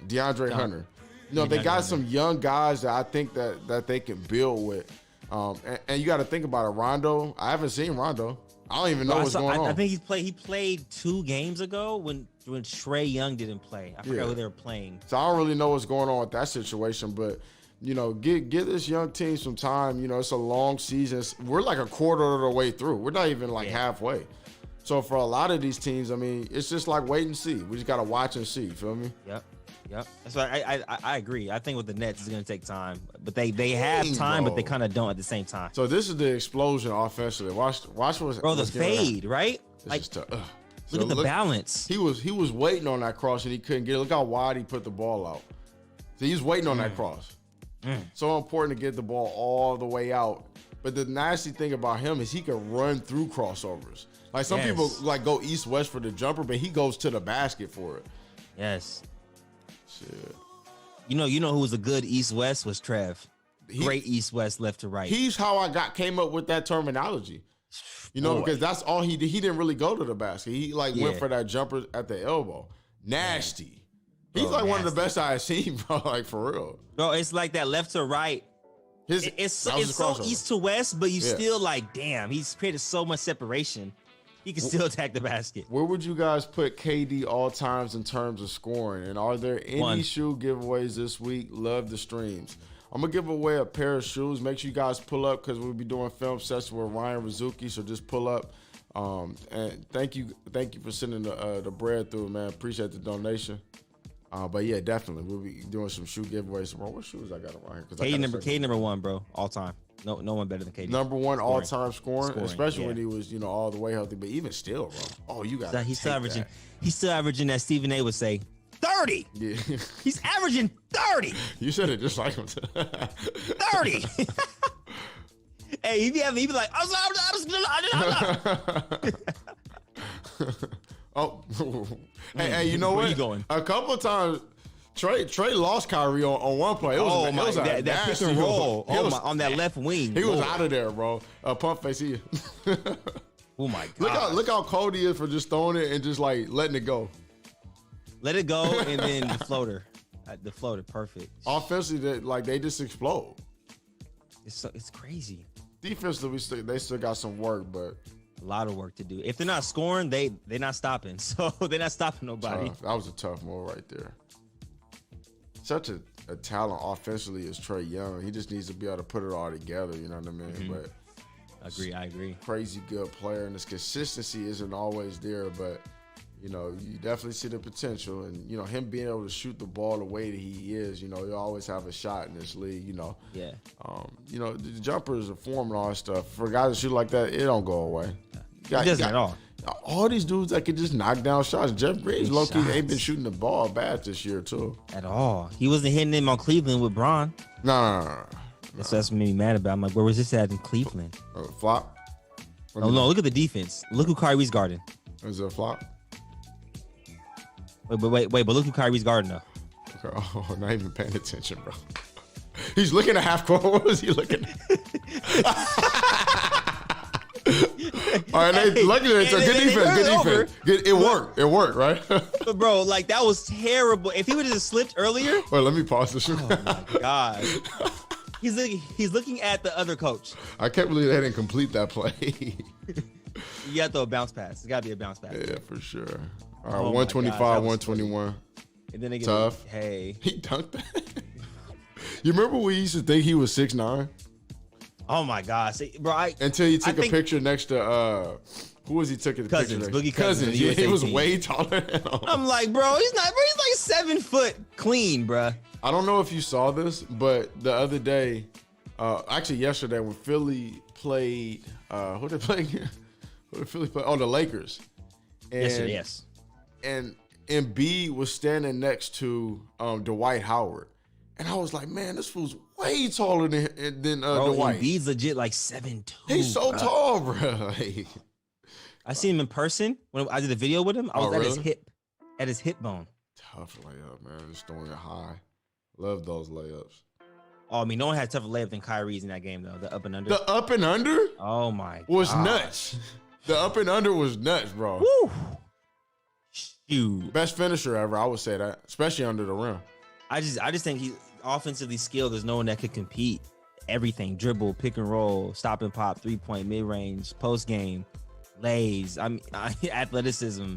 DeAndre Hunter. They got some young guys that I think that they can build with. And you got to think about it. Rondo, I haven't seen Rondo. I don't even know what's going on. I think he played 2 games ago when Trae Young didn't play. I forgot who they were playing. So I don't really know what's going on with that situation, but give this young team some time. It's a long season. We're like a quarter of the way through. We're not even halfway. So for a lot of these teams, I mean, it's just like wait and see. We just gotta watch and see. You feel me? Yep. That's why I agree. I think with the Nets, it's gonna take time, but they have time, but they kind of don't at the same time. So this is the explosion offensively. Watch what's the fade, right? This is tough. Look at the balance. He was waiting on that cross and he couldn't get it. Look how wide he put the ball out. So he's waiting on that cross. So important to get the ball all the way out. But the nasty thing about him is he can run through crossovers. Like some people go east-west for the jumper, but he goes to the basket for it. Yes. Shit. You know who was a good east-west was Trev. Great east-west, left to right. He's how I came up with that terminology. Because that's all he did. He didn't really go to the basket. He went for that jumper at the elbow. Nasty. He's one of the best I've seen, bro. Like for real. Bro, it's like that left to right. It's so east to west, but you still damn, he's created so much separation. He can still attack the basket. Where would you guys put KD all times in terms of scoring? And are there any One. shoe giveaways this week? Love the streams. I'm going to give away a pair of shoes. Make sure you guys pull up because we'll be doing film session with Ryan Rizuki. So just pull up. And thank you for sending the bread through, man. Appreciate the donation. But yeah, definitely we'll be doing some shoe giveaways. Bro, what shoes I got around here? KD number one, bro, all time. No one better than KD. Number one all time scoring, Scoring, especially yeah. when he was all the way healthy. But even still, bro. Oh, you got. He's still averaging. He's still averaging, as Stephen A. would say, 30. Yeah, He's averaging 30. you said it just like him. 30. Hey, he'd be like, Oh, hey, you know Where what? you going? A couple of times, Trey lost Kyrie on one play. It was, oh my, that pick and roll on that left wing. He was Lord. out of there, bro. Pump face here. Oh my god! Look how cold he is for just throwing it and just like letting it go. Let it go, and then the floater. The floater, perfect. Offensively, they just explode. It's crazy. Defensively, they still got some work, but A lot of work to do. If they're not scoring, they're not stopping. So they're not stopping nobody. that was a tough move right there. Such a talent offensively is Trey Young. He just needs to be able to put it all together. You know what I mean? Mm-hmm. But I agree. crazy good player, and his consistency isn't always there, but you definitely see the potential, and him being able to shoot the ball the way that he is, he'll always have a shot in this league. Yeah. The jumpers are form and all that stuff. For guys to shoot like that, it don't go away. It doesn't at all. All these dudes that can just knock down shots. Jeff Green, low key, ain't been shooting the ball bad this year too. At all. He wasn't hitting him on Cleveland with Bron. No. That's what made me mad about. I'm like, where was this at in Cleveland? Flop? Oh no, look at the defense. Look who Kyrie's guarding. Is it a flop? Wait, but look who Kyrie's guarding though. Okay. Oh, not even paying attention, bro. He's looking at half court. What was he looking at? All right, luckily it's a good defense. It worked. It worked, right? But bro, that was terrible. If he would have just slipped earlier. Wait, let me pause the show. Oh my god. He's looking at the other coach. I can't believe they didn't complete that play. You got to throw a bounce pass. It's got to be a bounce pass. Yeah, for sure. All right, Oh my 125, gosh, that was 121. And then they get Tough. Hey. He dunked that. You remember we used to think he was 6'9"? Oh my gosh, see, bro! Until he took a picture next to who was he taking the Cousins, picture next? Boogie Cousins, Yeah, USA he was team. way taller than him. I'm like, bro, he's not. Bro, he's like 7 foot clean, bro. I don't know if you saw this, but the other day, actually yesterday, when Philly played, who they playing here? Who did Philly play? Oh, the Lakers. And, Yesterday, yes. And Embiid was standing next to Dwight Howard. And I was like, man, this fool's way taller than Bro, Dwight. Embiid's legit like 7'2". He's so bro. tall, bro. I seen him in person when I did a video with him. I was at his hip bone. Tough layup, man. Just throwing it high. Love those layups. Oh, I mean, no one had a tougher layup than Kyrie's in that game though. The up and under. The up and under Oh my was gosh. nuts. The up and under was nuts, bro. Woo. Shoot. Best finisher ever, I would say that, especially under the rim. I just think he's offensively skilled. There's no one that could compete. Everything, dribble, pick and roll, stop and pop, 3-point, mid range, post game, lays. I mean, athleticism.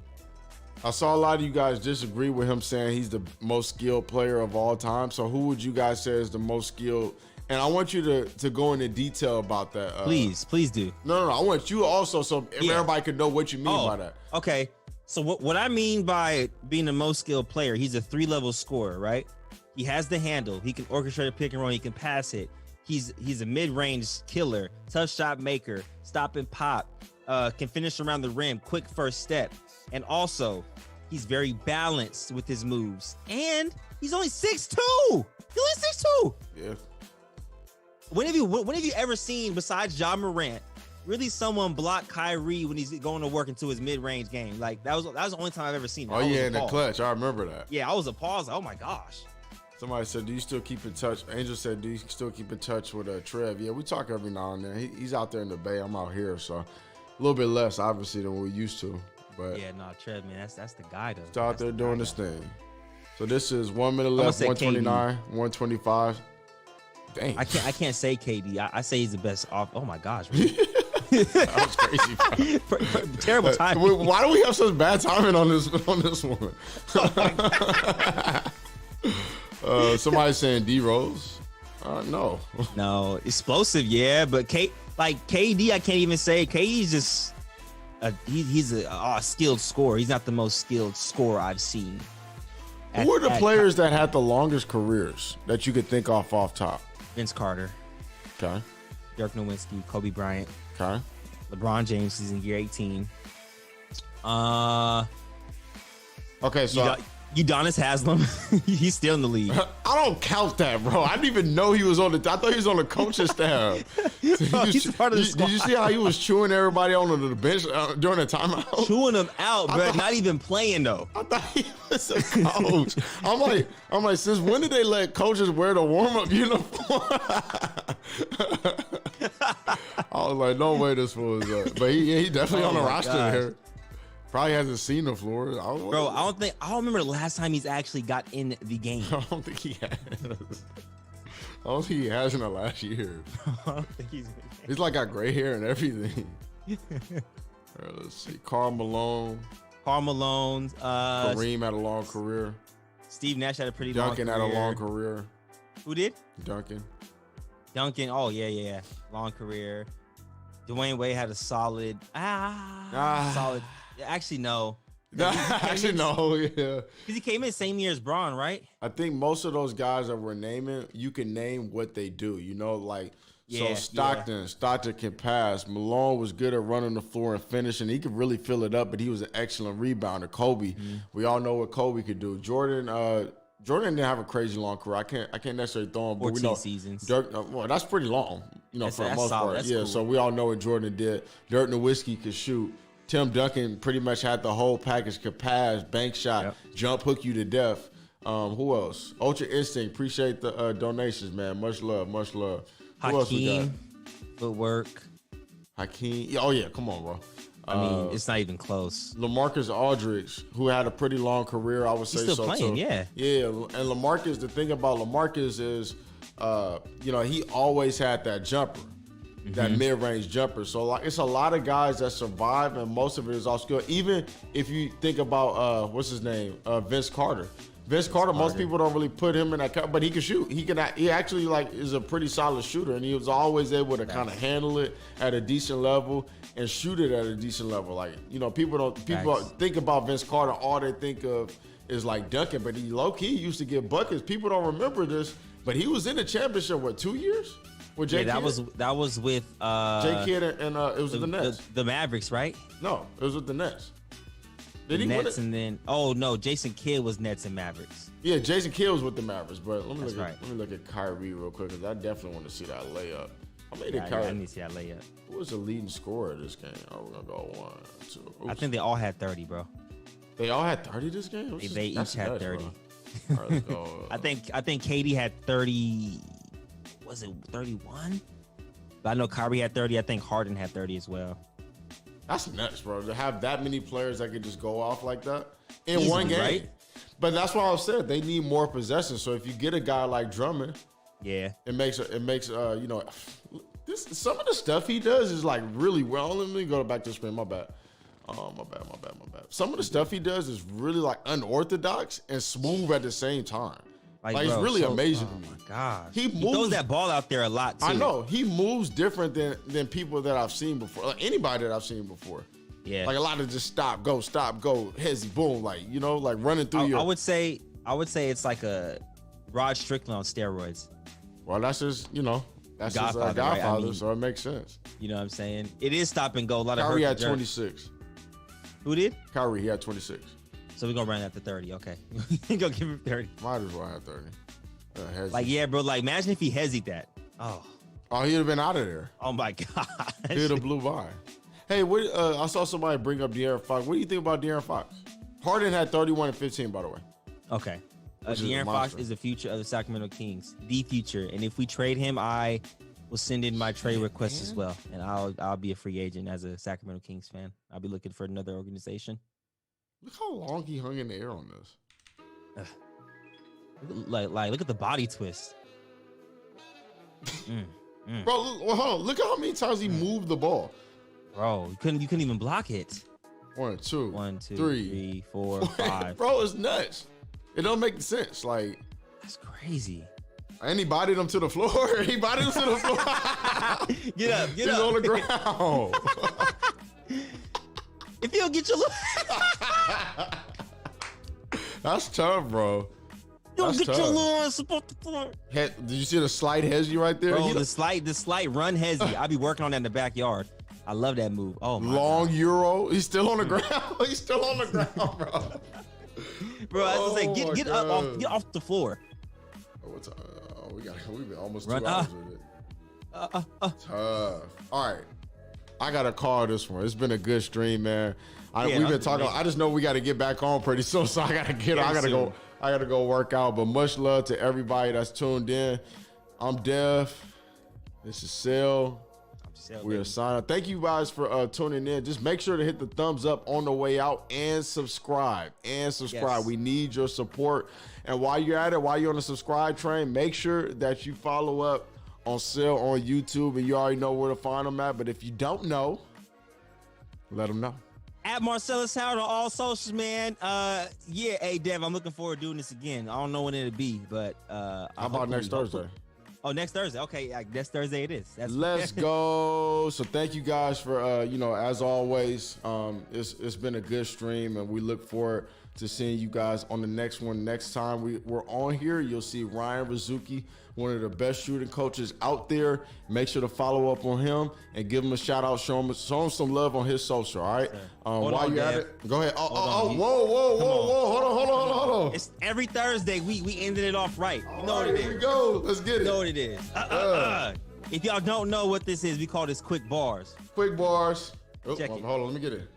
I saw a lot of you guys disagree with him saying he's the most skilled player of all time. So who would you guys say is the most skilled? And I want you to go into detail about that. Please do. No. I want you also so everybody could know what you mean by that. Okay. So what I mean by being the most skilled player, he's a 3-level scorer, right? He has the handle. He can orchestrate a pick and roll. He can pass it. He's a mid-range killer, tough shot maker, stop and pop, can finish around the rim, quick first step. And also, he's very balanced with his moves. And he's only 6'2". He's only 6'2". Yeah. When have you ever seen, besides Ja Morant, really someone block Kyrie when he's going to work into his mid-range game? Like that was the only time I've ever seen it. Oh yeah, in the clutch. I remember that. Yeah, I was appalled. Oh my gosh. Somebody said, do you still keep in touch? Angel said, do you still keep in touch with Trev? Yeah, we talk every now and then. He's out there in the Bay. I'm out here, so a little bit less, obviously, than we used to. But Yeah, no, Trev, man, that's the guy though. he's out there doing his thing. So this is 1 minute left, say 129, 125. Dang. I can't say KD. I say he's the best off. Oh my gosh. Bro. That was crazy. Terrible timing. Why do we have such bad timing on this one? Somebody saying D Rose. No. No, explosive, yeah, but KD, I can't even say. KD's just he's a skilled scorer. He's not the most skilled scorer I've seen. Who are the players that had the longest careers that you could think off top? Vince Carter, Okay. Dirk Nowitzki, Kobe Bryant, Okay. LeBron James is in year 18. Okay, so Udonis Haslem, he's still in the league. I don't count that, bro. I didn't even know he was on the. I thought he was on the coaching staff. He's part of the Did you see how he was chewing everybody on the bench during the timeout? Chewing them out, but not even playing though. I thought he was a coach. I'm like, since when did they let coaches wear the warm-up uniform? I was like, no way this fool is up. But he definitely on the roster there. Probably hasn't seen the floor. Bro, I don't remember the last time he's actually got in the game. I don't think he has. I don't think he has in the last year. I don't think He's like got gray hair and everything. Let's see. Karl Malone. Kareem had a long career. Steve Nash had a pretty Duncan long career. had a long career. Who did? Duncan. Oh, yeah. Long career. Dwayne Wade had a solid. Solid. Actually, no. Actually, no, yeah. Because he came in same year as Braun, right? I think most of those guys that we're naming, you can name what they do. You know, like, so Stockton can pass. Malone was good at running the floor and finishing. He could really fill it up, but he was an excellent rebounder. Kobe, we all know what Kobe could do. Jordan didn't have a crazy long career. I can't necessarily throw him, but we know seasons. Dirk, well, that's pretty long, for the most part. That's yeah, cool. So we all know what Jordan did. Dirk Nowitzki could shoot. Tim Duncan pretty much had the whole package, could pass, bank shot, jump hook you to death. Who else? Ultra Instinct, appreciate the donations, man. Much love. Who else we got? Footwork. Hakeem. Oh, yeah, come on, bro. I mean, it's not even close. LaMarcus Aldridge, who had a pretty long career, I would say. He's still playing, yeah. Yeah, and LaMarcus, the thing about LaMarcus is, he always had that jumper. That mid-range jumper. So like it's a lot of guys that survive, and most of it is off skill. Even if you think about what's his name? Vince Carter. Most people don't really put him in that, but he can shoot. He actually like is a pretty solid shooter, and he was always able to kind of handle it at a decent level and shoot it at a decent level. Like, people think about Vince Carter, all they think of is like dunking, but he low-key used to get buckets. People don't remember this, but he was in the championship 2 years? With J. That was with J. Kidd and it was the Nets. The Mavericks, right? No, it was with the Nets. Did he Nets and then Jason Kidd was Nets and Mavericks. Yeah, Jason Kidd was with the Mavericks, but let me That's look at Kyrie real quick because I definitely want to see that layup. I need to see that layup. Who was the leading scorer of this game? Oh, we're gonna go 1, 2. Oops. I think they all had 30, bro. They all had 30 this game? They each had 30. All right, let's go. I think KD had 30. Was it 31? But I know Kyrie had 30. I think Harden had 30 as well. That's nuts, bro. To have that many players that could just go off like that in Easily, one game. right? But that's why I said they need more possession. So if you get a guy like Drummond, yeah, it makes some of the stuff he does is like really well. Let me go back to the screen. My bad. My bad. Some of the stuff he does is really like unorthodox and smooth at the same time. Like bro, it's really amazing to me. Oh my God. He throws that ball out there a lot too. I know. He moves different than people that I've seen before. Like anybody that I've seen before. Yeah. Like a lot of just stop, go, hezzy, boom, like running through I would say it's like a Rod Strickland on steroids. Well, that's his, that's Godfather, his Godfather, right? so it makes sense. You know what I'm saying? It is stop and go. A lot of Kyrie had 26. Who did? Kyrie, he had 26. So we're going to run that to 30. Okay. We're going to give him 30. Might as well have 30. Like, yeah, bro. Like, imagine if he hesied that. Oh, he'd have been out of there. Oh, my God. He'd have blew by. Hey, I saw somebody bring up De'Aaron Fox. What do you think about De'Aaron Fox? Harden had 31 and 15, by the way. Okay. De'Aaron Fox is the future of the Sacramento Kings. The future. And if we trade him, I will send in my trade request as well. And I'll be a free agent as a Sacramento Kings fan. I'll be looking for another organization. Look how long he hung in the air on this. Look at the body twist. Bro, hold on. Look at how many times he moved the ball. Bro, you couldn't even block it. 1, 2, 1, 2, 3. 3, 4, 5. Bro, it's nuts. It don't make sense. Like, That's crazy. and he bodied him to the floor. He bodied him to the floor. Get up, He's on the ground. If you don't get your little, That's tough, bro. you don't That's get your tough. little ass about the floor. Did you see the slight hezzy right there? Bro, He- the slight run hezzy. I be working on that in the backyard. I love that move. Oh my long God. euro. He's still on the ground. He's still on the ground, bro. Bro, I was gonna say, Oh my get up God. get off the floor. What time? We've been almost Run, 2 hours with it. Tough. All right. I gotta call this one. It's been a good stream, man. Yeah, We've been that's talking. amazing. I just know we got to get back on pretty soon, so I gotta get. I Very gotta go work out. But much love to everybody that's tuned in. I'm Dev. This is Sil. We are signing. Thank you guys for tuning in. Just make sure to hit the thumbs up on the way out and subscribe. Yes. We need your support. And while you're at it, while you're on the subscribe train, make sure that you follow up on Sil on YouTube, and you already know where to find them at. But if you don't know, let them know. At Marcellus Howard on all socials, man. Yeah, hey Dev, I'm looking forward to doing this again. I don't know when it'll be, but How about next Thursday? Oh, next Thursday. Okay, next Thursday it is. Let's go. So thank you guys for as always, it's been a good stream, and we look forward to seeing you guys on the next one. Next time we're on here, you'll see Ryan Rizuki, one of the best shooting coaches out there. Make sure to follow up on him and give him a shout out. Show him some love on his social. All right. Hold While on, you're at Dev. it, go ahead. on. Whoa. Hold on. It's every Thursday. We ended it off right. You know what it Here we is. go. Let's get You know it. what it is. If y'all don't know what this is, we call this quick bars. Quick bars. Oh, Check hold it. on. Let me get it.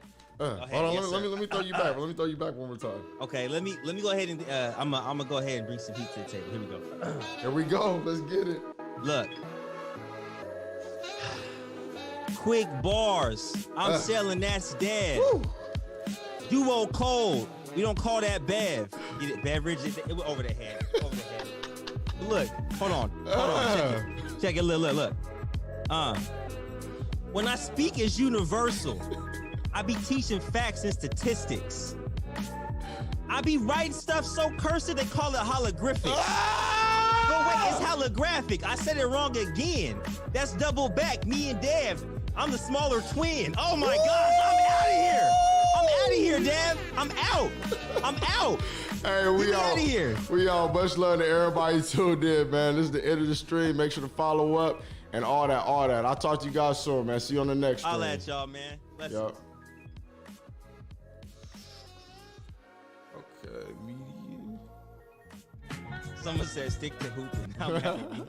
Hold on. Yes, let sir. me throw you back. Let me throw you back one more time. Okay, let me go ahead and I'm gonna go ahead and bring some heat to the table. Here we go. Here we go. Let's get it. Look. Quick bars. I'm selling that's dead. Woo. Duo cold. We don't call that bev. Get it? Beverage. It was over the head. Over the head. But look. Hold on. Check it. Look. When I speak as universal, I be teaching facts and statistics. I be writing stuff so cursive they call it holographic. But wait, it's holographic. I said it wrong again. That's double back. Me and Dev. I'm the smaller twin. Oh my gosh, I'm out of here. I'm out of here, Dev. I'm out. Hey, we Get me all outta here. We all much love to everybody tuned in, man. This is the end of the stream. Make sure to follow up and all that. I'll talk to you guys soon, man. See you on the next stream. I'll at y'all, man. Let's Yup. Okay, medium. Someone said stick to hooping. I'm happy.